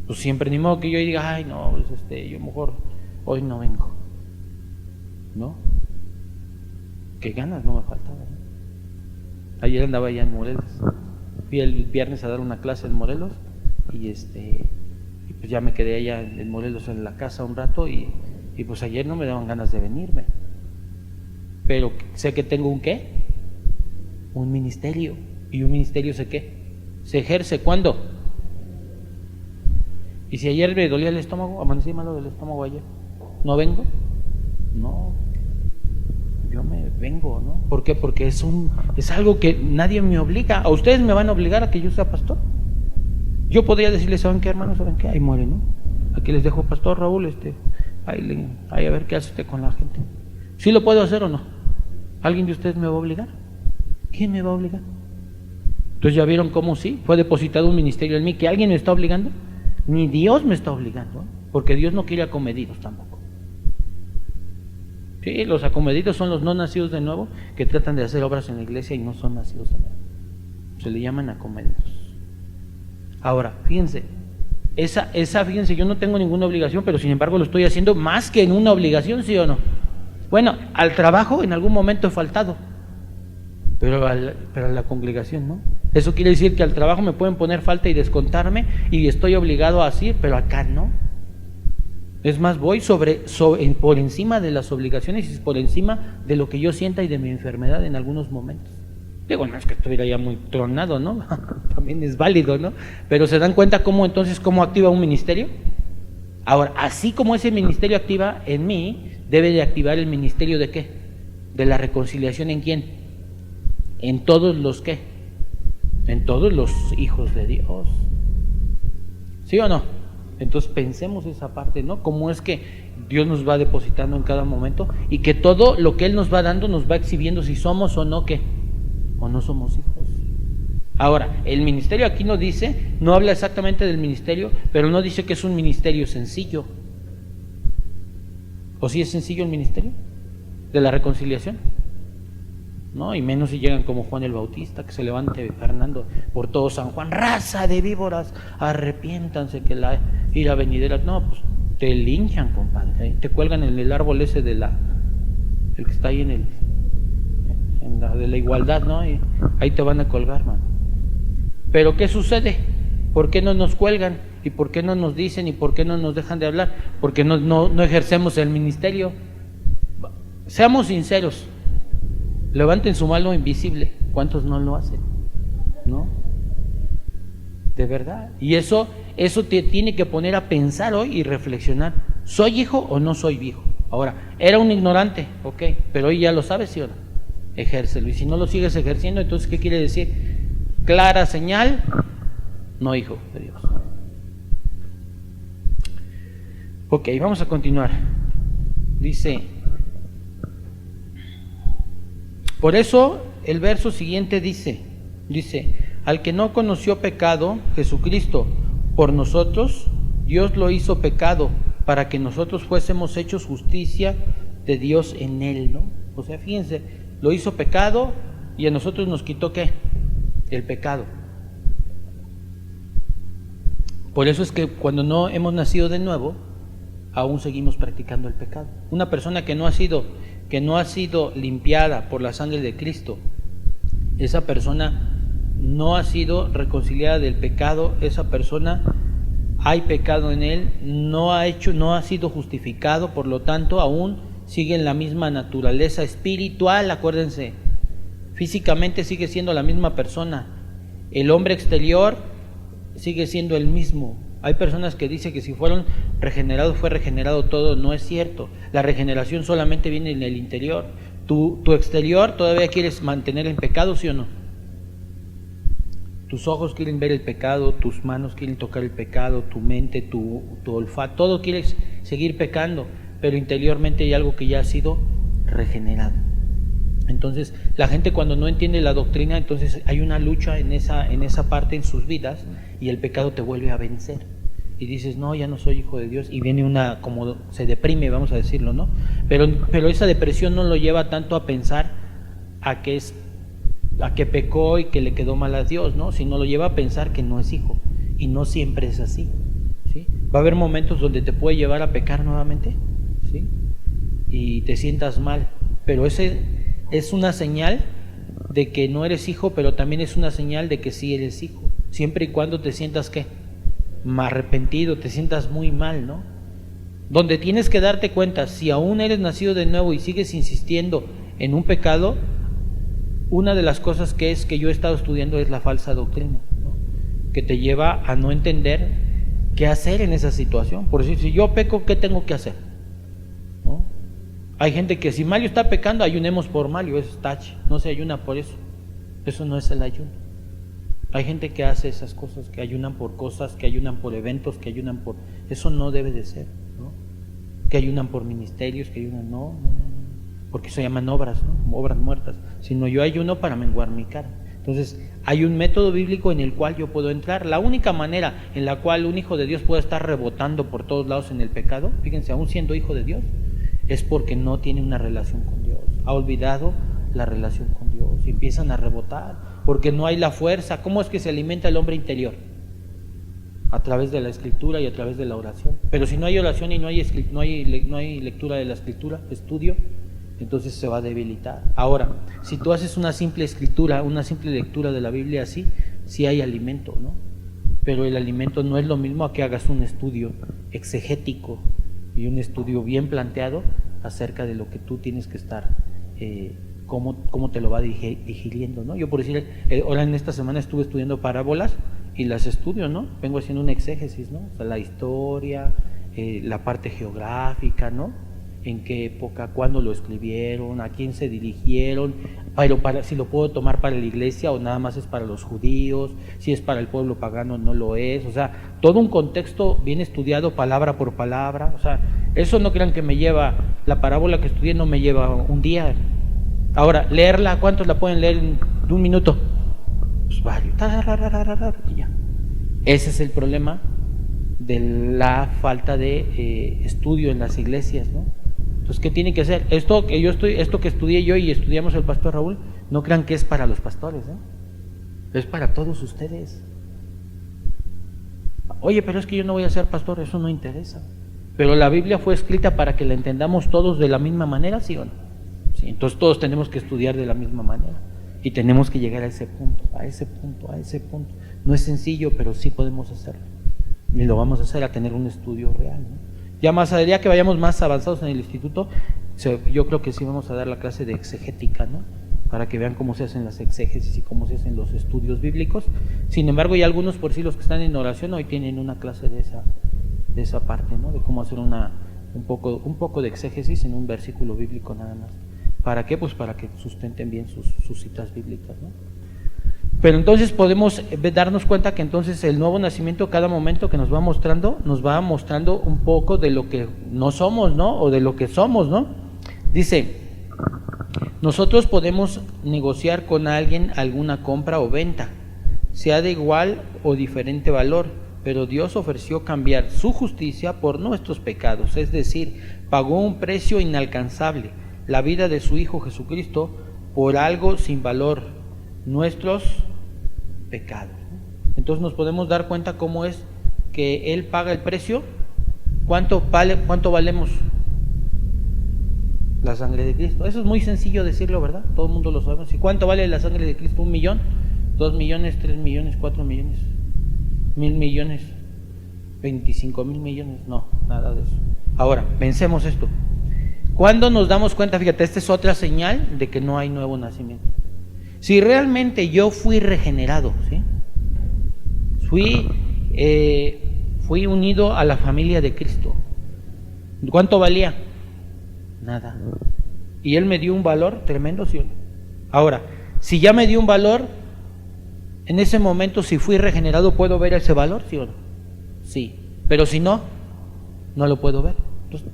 pues siempre, ni modo que yo diga, ay no, pues yo mejor hoy no vengo, ¿no? Qué ganas no me faltaban. Ayer andaba allá en Morelos, fui el viernes a dar una clase en Morelos, y pues ya me quedé allá en Morelos en la casa un rato, y pues ayer no me daban ganas de venirme, pero sé que tengo un ¿qué? Un ministerio, y un ministerio sé qué, se ejerce ¿cuándo? Y si ayer me dolía el estómago, amanecí malo del estómago ayer, ¿no vengo? No, yo me vengo, ¿no? ¿Por qué? Porque es algo que nadie me obliga. ¿A ustedes me van a obligar a que yo sea pastor? Yo podría decirles, ¿saben qué, hermanos? ¿Saben qué? Ahí muere, ¿no? Aquí les dejo pastor Raúl, ahí a ver qué hace usted con la gente. ¿Sí lo puedo hacer o no? ¿Alguien de ustedes me va a obligar? ¿Quién me va a obligar? Entonces ya vieron cómo sí, fue depositado un ministerio en mí, que alguien me está obligando. Ni Dios me está obligando, porque Dios no quiere acomedidos tampoco. Sí, los acomedidos son los no nacidos de nuevo, que tratan de hacer obras en la iglesia y no son nacidos de nuevo. Se le llaman acomedidos. Ahora, fíjense, fíjense, yo no tengo ninguna obligación, pero sin embargo lo estoy haciendo más que en una obligación, ¿sí o no? Bueno, al trabajo en algún momento he faltado, pero a la congregación no. Eso quiere decir que al trabajo me pueden poner falta y descontarme, y estoy obligado a así, pero acá no. Es más, voy por encima de las obligaciones y por encima de lo que yo sienta y de mi enfermedad en algunos momentos. Digo, no es que estuviera ya muy tronado, ¿no? También es válido, ¿no? Pero ¿se dan cuenta cómo activa un ministerio? Ahora, así como ese ministerio activa en mí, debe de activar el ministerio ¿de qué? De la reconciliación. ¿En quién? En todos los ¿qué? En todos los hijos de Dios. ¿Sí o no? Entonces pensemos esa parte, ¿no? Cómo es que Dios nos va depositando en cada momento, y que todo lo que Él nos va dando nos va exhibiendo si somos o no ¿qué? O no somos hijos. Ahora, el ministerio aquí no dice, no habla exactamente del ministerio, pero no dice que es un ministerio sencillo. ¿O si es sencillo el ministerio de la reconciliación? ¿No? Y menos si llegan como Juan el Bautista, que se levante Fernando por todo San Juan, raza de víboras, arrepiéntanse que la ira venidera. No, pues te linchan, compadre, te cuelgan en el árbol ese de el que está ahí en la de la igualdad, ¿no? Y ahí te van a colgar, mano. Pero ¿qué sucede? ¿Por qué no nos cuelgan? ¿Y por qué no nos dicen? ¿Y por qué no nos dejan de hablar? Porque no ejercemos el ministerio. Seamos sinceros. Levanten su mano invisible. ¿Cuántos no lo hacen? ¿No? De verdad. Y eso te tiene que poner a pensar hoy y reflexionar. ¿Soy hijo o no soy hijo? Ahora, era un ignorante, ok, pero hoy ya lo sabes, ¿sí o no? Ejércelo. Y si no lo sigues ejerciendo, entonces, ¿qué quiere decir? Clara señal, no hijo de Dios. Ok, vamos a continuar. Dice, por eso el verso siguiente dice, al que no conoció pecado, Jesucristo, por nosotros, Dios lo hizo pecado, para que nosotros fuésemos hechos justicia de Dios en él, ¿no? O sea, fíjense, lo hizo pecado y a nosotros nos quitó, ¿qué? El pecado. Por eso es que cuando no hemos nacido de nuevo, aún seguimos practicando el pecado. Una persona que no ha sido limpiada por la sangre de Cristo, esa persona no ha sido reconciliada del pecado, esa persona hay pecado en él, no ha sido justificado, por lo tanto aún sigue en la misma naturaleza espiritual. Acuérdense, físicamente sigue siendo la misma persona, el hombre exterior sigue siendo el mismo. Hay personas que dicen que si fueron regenerados fue regenerado todo. No es cierto. La regeneración solamente viene en el interior. Tu exterior todavía quieres mantener en pecado, ¿sí o no? Tus ojos quieren ver el pecado, tus manos quieren tocar el pecado, tu mente, tu olfato, todo quieres seguir pecando, pero interiormente hay algo que ya ha sido regenerado. Entonces, la gente cuando no entiende la doctrina, entonces hay una lucha en esa parte en sus vidas y el pecado te vuelve a vencer. Y dices, no, ya no soy hijo de Dios, y viene como se deprime, vamos a decirlo, ¿no? Pero esa depresión no lo lleva tanto a pensar a que pecó y que le quedó mal a Dios, ¿no? Sino lo lleva a pensar que no es hijo, y no siempre es así, ¿sí? Va a haber momentos donde te puede llevar a pecar nuevamente, ¿sí? Y te sientas mal, pero ese es una señal de que no eres hijo, pero también es una señal de que sí eres hijo, siempre y cuando te sientas, ¿qué? Arrepentido, te sientas muy mal, ¿no? Donde tienes que darte cuenta, si aún eres nacido de nuevo y sigues insistiendo en un pecado, una de las cosas que yo he estado estudiando es la falsa doctrina, ¿no? Que te lleva a no entender qué hacer en esa situación. Por decir, si yo peco, ¿qué tengo que hacer? ¿No? Hay gente que si Mario está pecando, ayunemos por Mario, eso es tache, no se ayuna por eso. Eso no es el ayuno. Hay gente que hace esas cosas, que ayunan por cosas, que ayunan por eventos, que ayunan por... Eso no debe de ser, ¿no? Que ayunan por ministerios, que ayunan... No. Porque se llaman obras, ¿no? Obras muertas. Sino yo ayuno para menguar mi carne. Entonces, hay un método bíblico en el cual yo puedo entrar. La única manera en la cual un hijo de Dios puede estar rebotando por todos lados en el pecado, fíjense, aún siendo hijo de Dios, es porque no tiene una relación con Dios. Ha olvidado la relación con Dios y empiezan a rebotar, porque no hay la fuerza. ¿Cómo es que se alimenta el hombre interior? A través de la escritura y a través de la oración. Pero si no hay oración y no hay lectura de la escritura, estudio, entonces se va a debilitar. Ahora, si tú haces una simple escritura, una simple lectura de la Biblia así, sí hay alimento, ¿no? Pero el alimento no es lo mismo a que hagas un estudio exegético y un estudio bien planteado acerca de lo que tú tienes que estar, cómo te lo va digiriendo, ¿no? Yo por decir, ahora en esta semana estuve estudiando parábolas y las estudio, ¿no? Vengo haciendo un exégesis, ¿no? O sea, la historia, la parte geográfica, ¿no? En qué época, cuándo lo escribieron, a quién se dirigieron, pero si lo puedo tomar para la iglesia o nada más es para los judíos, si es para el pueblo pagano no lo es, o sea, todo un contexto bien estudiado palabra por palabra. O sea, eso no crean que me lleva, la parábola que estudié no me lleva un día. Ahora, leerla, ¿cuántos la pueden leer en un minuto? Pues varios, y ya. Ese es el problema de la falta de estudio en las iglesias, ¿no? Entonces, ¿qué tiene que hacer? Esto que estudié yo y estudiamos el pastor Raúl, no crean que es para los pastores, es para todos ustedes. Oye, pero es que yo no voy a ser pastor, eso no interesa. Pero la Biblia fue escrita para que la entendamos todos de la misma manera, ¿sí o no? Sí, entonces todos tenemos que estudiar de la misma manera y tenemos que llegar a ese punto, a ese punto, a ese punto. No es sencillo, pero sí podemos hacerlo. Y lo vamos a hacer a tener un estudio real, ¿no? Ya más allá que vayamos más avanzados en el instituto, yo creo que sí vamos a dar la clase de exegética, ¿no? Para que vean cómo se hacen las exégesis y cómo se hacen los estudios bíblicos. Sin embargo, ya algunos, por sí los que están en oración, hoy tienen una clase de esa parte, ¿no? De cómo hacer un poco de exégesis en un versículo bíblico nada más. ¿Para qué? Pues para que sustenten bien sus citas bíblicas, ¿no? Pero entonces podemos darnos cuenta que entonces el nuevo nacimiento, cada momento que nos va mostrando un poco de lo que no somos, ¿no? O de lo que somos, ¿no? Dice, nosotros podemos negociar con alguien alguna compra o venta, sea de igual o diferente valor, pero Dios ofreció cambiar su justicia por nuestros pecados, es decir, pagó un precio inalcanzable, la vida de su Hijo Jesucristo, por algo sin valor, nuestros pecados. Entonces nos podemos dar cuenta cómo es que Él paga el precio. ¿Cuánto valemos? La sangre de Cristo. Eso es muy sencillo decirlo, ¿verdad? Todo el mundo lo sabemos. ¿Y cuánto vale la sangre de Cristo? 1 millón, 2 millones, 3 millones, 4 millones, 1,000 millones, 25,000 millones. No, nada de eso. Ahora, pensemos esto. ¿Cuándo nos damos cuenta? Fíjate, esta es otra señal de que no hay nuevo nacimiento. Si realmente yo fui regenerado, ¿sí? Fui unido a la familia de Cristo. ¿Cuánto valía? Nada. Y Él me dio un valor tremendo, ¿sí o no? Ahora, si ya me dio un valor, en ese momento, si fui regenerado, ¿puedo ver ese valor, sí o no? Sí. Pero si no, no lo puedo ver. Entonces,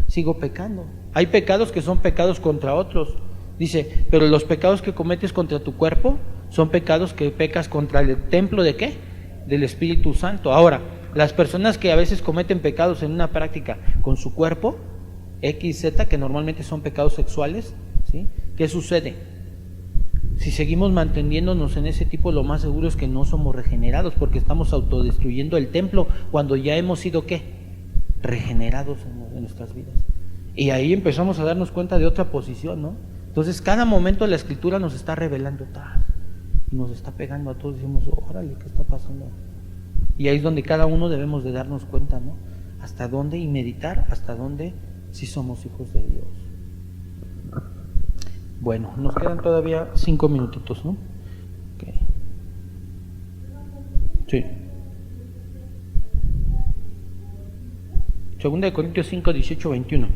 sigo pecando. Hay pecados que son pecados contra otros. Dice, pero los pecados que cometes contra tu cuerpo son pecados que pecas contra el templo ¿de qué? Del Espíritu Santo. Ahora, las personas que a veces cometen pecados en una práctica con su cuerpo, XZ, que normalmente son pecados sexuales, ¿sí? ¿Qué sucede? Si seguimos manteniéndonos en ese tipo, lo más seguro es que no somos regenerados, porque estamos autodestruyendo el templo cuando ya hemos sido ¿qué? Regenerados en nuestras vidas. Y ahí empezamos a darnos cuenta de otra posición, ¿no? Entonces cada momento la Escritura nos está revelando, nos está pegando a todos, decimos, órale, ¿qué está pasando? Y ahí es donde cada uno debemos de darnos cuenta, ¿no? Hasta dónde, y meditar hasta dónde sí somos hijos de Dios. Bueno, nos quedan todavía 5 minutitos, ¿no? Okay. Sí. 2 Corintios 5, 18, 21.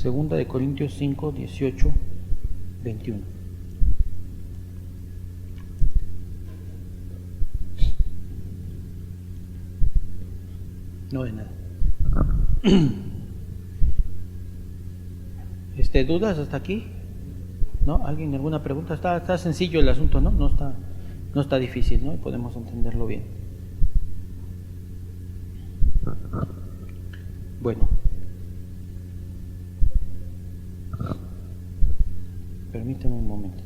2 Corintios 5, 18, 21. No de nada. ¿Dudas hasta aquí? ¿No? ¿Alguien alguna pregunta? Está sencillo el asunto, ¿no? No está difícil, ¿no? Y podemos entenderlo bien. Bueno. Permíteme un momentito.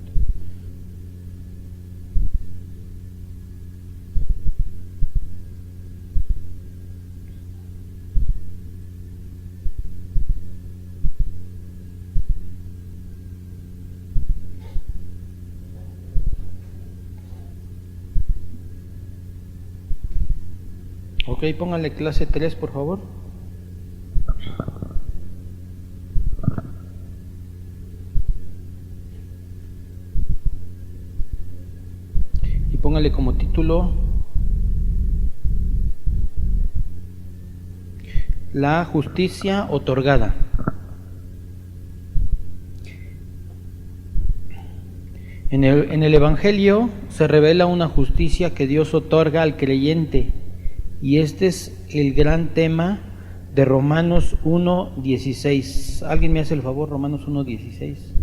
Ok, pónganle clase 3, por favor. Y pónganle como título La justicia otorgada. En el Evangelio se revela una justicia que Dios otorga al creyente, y este es el gran tema de Romanos 1:16. ¿Alguien me hace el favor? Romanos 1:16.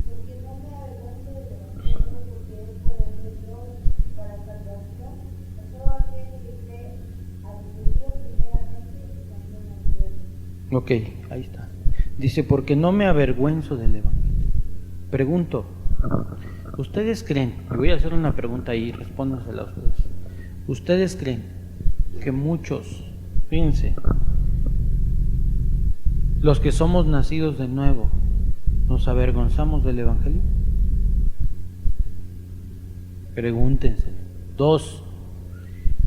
Porque no me Ok, ahí está. Dice, porque no me avergüenzo del Evangelio. Pregunto, ¿ustedes creen? Y voy a hacer una pregunta ahí, respóndansela a ustedes. ¿Ustedes creen que muchos, fíjense, los que somos nacidos de nuevo, nos avergonzamos del Evangelio? Pregúntense. 2,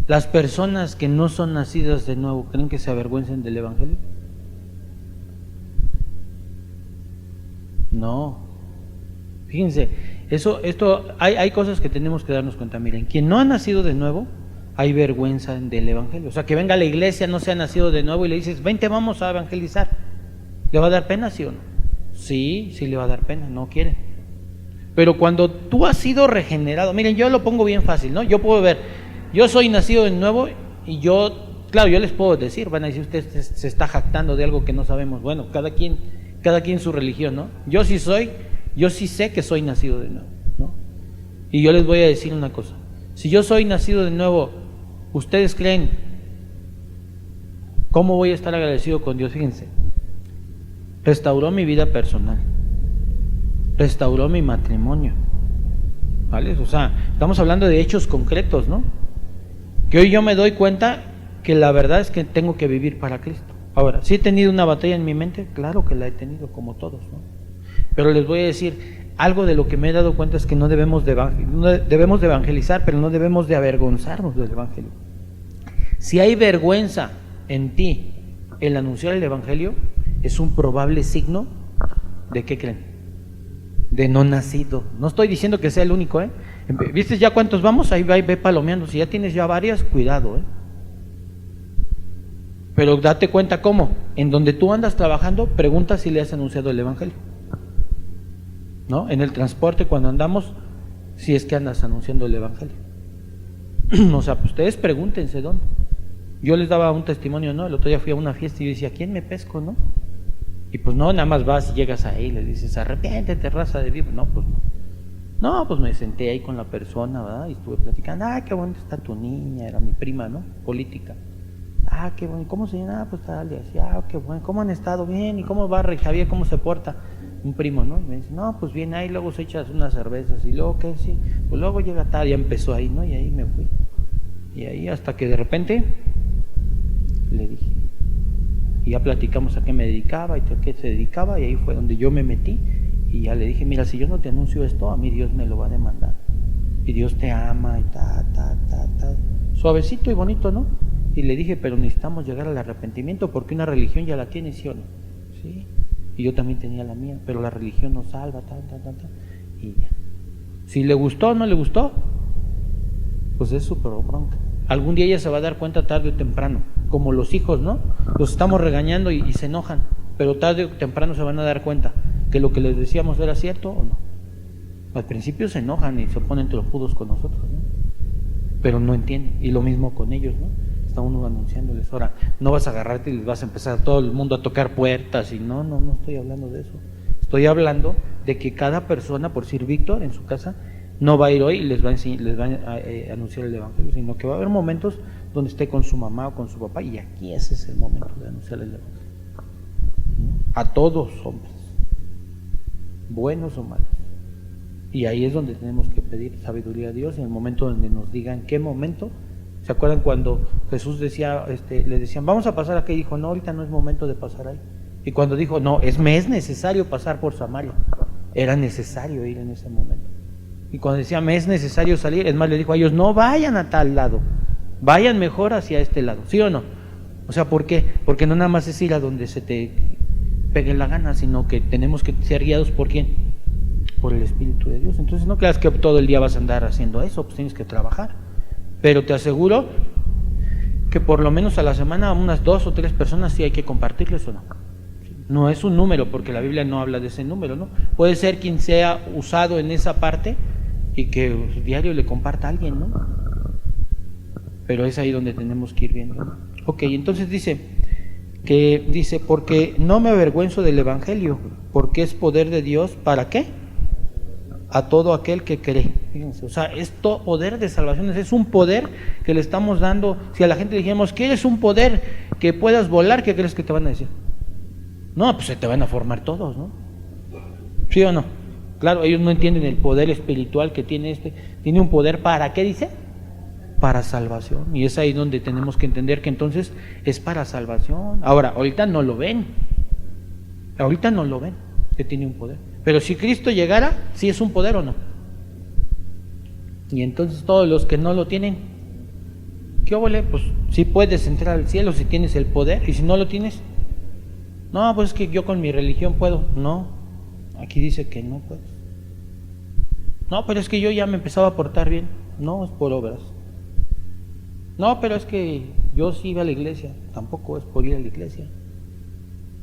¿las personas que no son nacidas de nuevo creen que se avergüencen del Evangelio? No. Fíjense, hay cosas que tenemos que darnos cuenta. Miren, quien no ha nacido de nuevo, hay vergüenza del Evangelio. O sea, que venga a la iglesia, no se ha nacido de nuevo y le dices, vente, vamos a evangelizar. ¿Le va a dar pena, sí o no? Sí, sí le va a dar pena, no quiere. Pero cuando tú has sido regenerado, miren, yo lo pongo bien fácil, ¿no? Yo puedo ver, yo soy nacido de nuevo y yo, claro, yo les puedo decir, van a decir, usted se está jactando de algo que no sabemos. Bueno, cada quien su religión, ¿no? Yo sí sé que soy nacido de nuevo, ¿no? Y yo les voy a decir una cosa, si yo soy nacido de nuevo, ¿ustedes creen cómo voy a estar agradecido con Dios? Fíjense, restauró mi vida personal, restauró mi matrimonio, ¿vale? O sea, estamos hablando de hechos concretos, ¿no? Que hoy yo me doy cuenta que la verdad es que tengo que vivir para Cristo. Ahora, ¿sí he tenido una batalla en mi mente? Claro que la he tenido, como todos, ¿no? Pero les voy a decir, algo de lo que me he dado cuenta es que no debemos de evangelizar, pero no debemos de avergonzarnos del Evangelio. Si hay vergüenza en ti el anunciar el Evangelio, es un probable signo de ¿qué creen? De no nacido. No estoy diciendo que sea el único, ¿eh? ¿Viste ya cuántos vamos? Ahí ve palomeando. Si ya tienes ya varias, cuidado, ¿eh? Pero date cuenta cómo. En donde tú andas trabajando, pregunta si le has anunciado el Evangelio, ¿no? En el transporte, cuando andamos, si es que andas anunciando el Evangelio. O sea, pues ustedes pregúntense dónde. Yo les daba un testimonio, ¿no? El otro día fui a una fiesta y yo decía, ¿quién me pesco, no? Y pues no, nada más vas y llegas ahí y le dices, arrepiéntete, raza de vivo. No, pues no. No, pues me senté ahí con la persona, ¿verdad? Y estuve platicando, qué bonita está tu niña, era mi prima, ¿no? Política. Qué bueno, ¿cómo se llama? Pues tal, y así, qué bueno, ¿cómo han estado? Bien, ¿y cómo va Rey Javier? ¿Cómo se porta? Un primo, ¿no? Y me dice, no, pues bien, ahí luego se echas unas cervezas, y luego, ¿qué? Sí, pues luego llega tal, ya empezó ahí, ¿no? Y ahí me fui. Y ahí hasta que de repente le dije, y ya platicamos a qué me dedicaba y a qué se dedicaba, y ahí fue donde yo me metí, y ya le dije, mira, si yo no te anuncio esto, a mí Dios me lo va a demandar, y Dios te ama, y suavecito y bonito, ¿no? Y le dije, pero necesitamos llegar al arrepentimiento, porque una religión ya la tiene, ¿sí o no? Sí, y yo también tenía la mía, pero la religión nos salva, y ya. Si le gustó o no le gustó, pues es su bronca. Algún día ella se va a dar cuenta tarde o temprano, como los hijos, ¿no? Los estamos regañando y se enojan, pero tarde o temprano se van a dar cuenta que lo que les decíamos era cierto o no. Al principio se enojan y se ponen trojudos con nosotros, ¿no? Pero no entienden, y lo mismo con ellos, ¿no? Está uno anunciándoles, ahora no vas a agarrarte y les vas a empezar a todo el mundo a tocar puertas, y no estoy hablando de eso. Estoy hablando de que cada persona, por decir Víctor, en su casa, no va a ir hoy y les va a anunciar el Evangelio, sino que va a haber momentos donde esté con su mamá o con su papá, y aquí ese es el momento de anunciar el Evangelio. A todos hombres, buenos o malos. Y ahí es donde tenemos que pedir sabiduría a Dios, en el momento donde nos digan qué momento. ¿Se acuerdan cuando Jesús decía, le decían, vamos a pasar aquí? Y dijo, no, ahorita no es momento de pasar ahí. Y cuando dijo, no, me es necesario pasar por Samaria, era necesario ir en ese momento. Y cuando decía, me es necesario salir, es más, le dijo a ellos, no vayan a tal lado, vayan mejor hacia este lado, ¿sí o no? O sea, ¿por qué? Porque no nada más es ir a donde se te pegue la gana, sino que tenemos que ser guiados ¿por quién? Por el Espíritu de Dios. Entonces no creas que todo el día vas a andar haciendo eso, pues tienes que trabajar. Pero te aseguro que por lo menos a la semana unas 2 o 3 personas sí hay que compartirles o no. No es un número, porque la Biblia no habla de ese número, ¿no? Puede ser quien sea usado en esa parte y que diario le comparta a alguien, ¿no? Pero es ahí donde tenemos que ir viendo, ¿no? Ok, entonces dice, porque no me avergüenzo del Evangelio, porque es poder de Dios, ¿para qué? A todo aquel que cree. Fíjense, o sea, esto poder de salvación es un poder que le estamos dando. Si a la gente le dijéramos, ¿quieres un poder que puedas volar? ¿Qué crees que te van a decir? No, pues se te van a formar todos, ¿no? ¿Sí o no? Claro, ellos no entienden el poder espiritual que tiene este. Tiene un poder para, ¿qué dice? Para salvación. Y es ahí donde tenemos que entender que entonces es para salvación. Ahora, ahorita no lo ven. Ahorita no lo ven, que tiene un poder. Pero si Cristo llegara, ¿sí es un poder o no? Y entonces todos los que no lo tienen, ¿qué óvole? Pues sí puedes entrar al cielo si tienes el poder, y si no lo tienes, no, pues es que yo con mi religión puedo. No, aquí dice que no puedes. No, pero es que yo ya me empezaba a portar bien. No, es por obras. No, pero es que yo sí iba a la iglesia. Tampoco es por ir a la iglesia.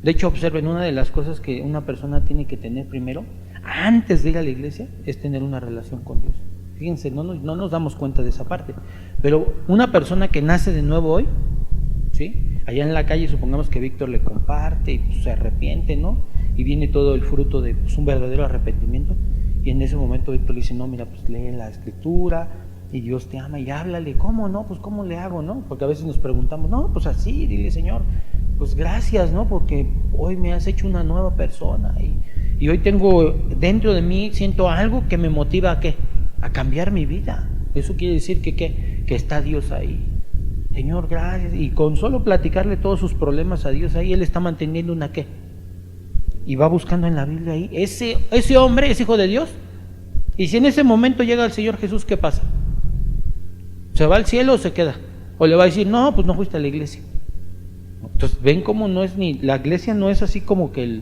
De hecho, observen, una de las cosas que una persona tiene que tener primero, antes de ir a la iglesia, es tener una relación con Dios. Fíjense, no nos damos cuenta de esa parte. Pero una persona que nace de nuevo hoy, ¿sí? Allá en la calle, supongamos que Víctor le comparte y pues, se arrepiente, ¿no? Y viene todo el fruto de pues, un verdadero arrepentimiento. Y en ese momento Víctor le dice, no, mira, pues lee la escritura y Dios te ama y háblale. ¿Cómo no? Pues ¿cómo le hago, no? Porque a veces nos preguntamos, no, pues así, dile, Señor, pues gracias, ¿no? Porque hoy me has hecho una nueva persona y hoy tengo dentro de mí, siento algo que me motiva a ¿qué? A cambiar mi vida. Eso quiere decir que ¿qué? Que está Dios ahí. Señor, gracias. Y con solo platicarle todos sus problemas a Dios ahí, Él está manteniendo una ¿qué? Y va buscando en la Biblia ahí. Ese hombre es hijo de Dios. Y si en ese momento llega el Señor Jesús, ¿qué pasa? ¿Se va al cielo o se queda? O le va a decir, no, pues no fuiste a la iglesia. Entonces, ven cómo no es ni, la iglesia no es así como que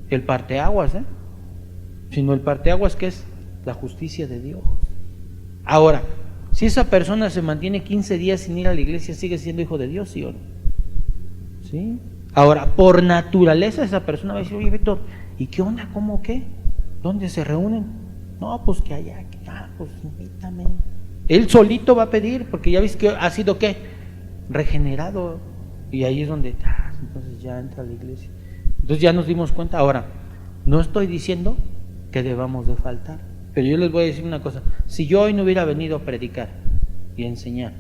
el parteaguas, sino el parteaguas que es la justicia de Dios. Ahora, si esa persona se mantiene 15 días sin ir a la iglesia, ¿sigue siendo hijo de Dios, sí o no? ¿Sí? Ahora, por naturaleza esa persona va a decir, oye Víctor, ¿y qué onda? ¿Cómo qué? ¿Dónde se reúnen? No, pues que allá, pues invítame. Él solito va a pedir, porque ya ves que ha sido ¿qué? Regenerado. Y ahí es donde, entonces ya entra a la iglesia. Entonces ya nos dimos cuenta. Ahora, no estoy diciendo que debamos de faltar, pero yo les voy a decir una cosa. Si yo hoy no hubiera venido a predicar y a enseñar,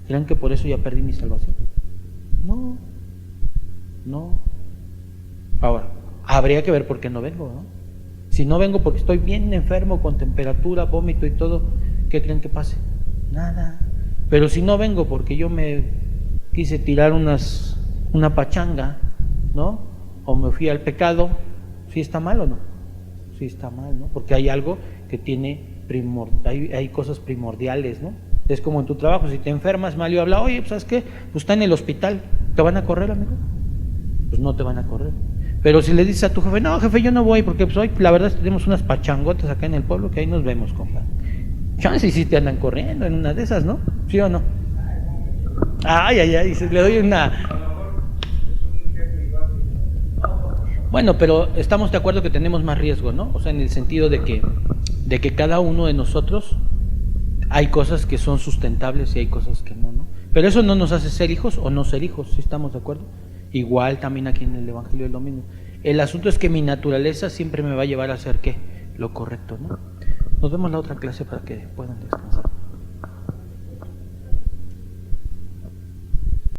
¿creen que por eso ya perdí mi salvación? No. Ahora, habría que ver por qué no vengo, ¿no? Si no vengo porque estoy bien enfermo, con temperatura, vómito y todo, ¿qué creen que pase? Nada. Pero si no vengo porque yo me quise tirar una pachanga, ¿no? O me fui al pecado, ¿sí está mal o no? Sí está mal, ¿no? Porque hay algo que tiene hay cosas primordiales, ¿no? Es como en tu trabajo, si te enfermas, Mario habla, oye, pues ¿sabes qué? Pues está en el hospital, ¿te van a correr, amigo? Pues no te van a correr. Pero si le dices a tu jefe, no, jefe, yo no voy, porque pues hoy la verdad tenemos unas pachangotas acá en el pueblo que ahí nos vemos, compa. Chance si te andan corriendo en una de esas, ¿no? ¿Sí o no? Ay, le doy una... Bueno, pero estamos de acuerdo que tenemos más riesgo, ¿no? O sea, en el sentido de que cada uno de nosotros hay cosas que son sustentables y hay cosas que no, ¿no? Pero eso no nos hace ser hijos o no ser hijos, ¿sí estamos de acuerdo? Igual también aquí en el Evangelio es lo mismo. El asunto es que mi naturaleza siempre me va a llevar a hacer ¿qué? Lo correcto, ¿no? Nos vemos la otra clase para que puedan descansar.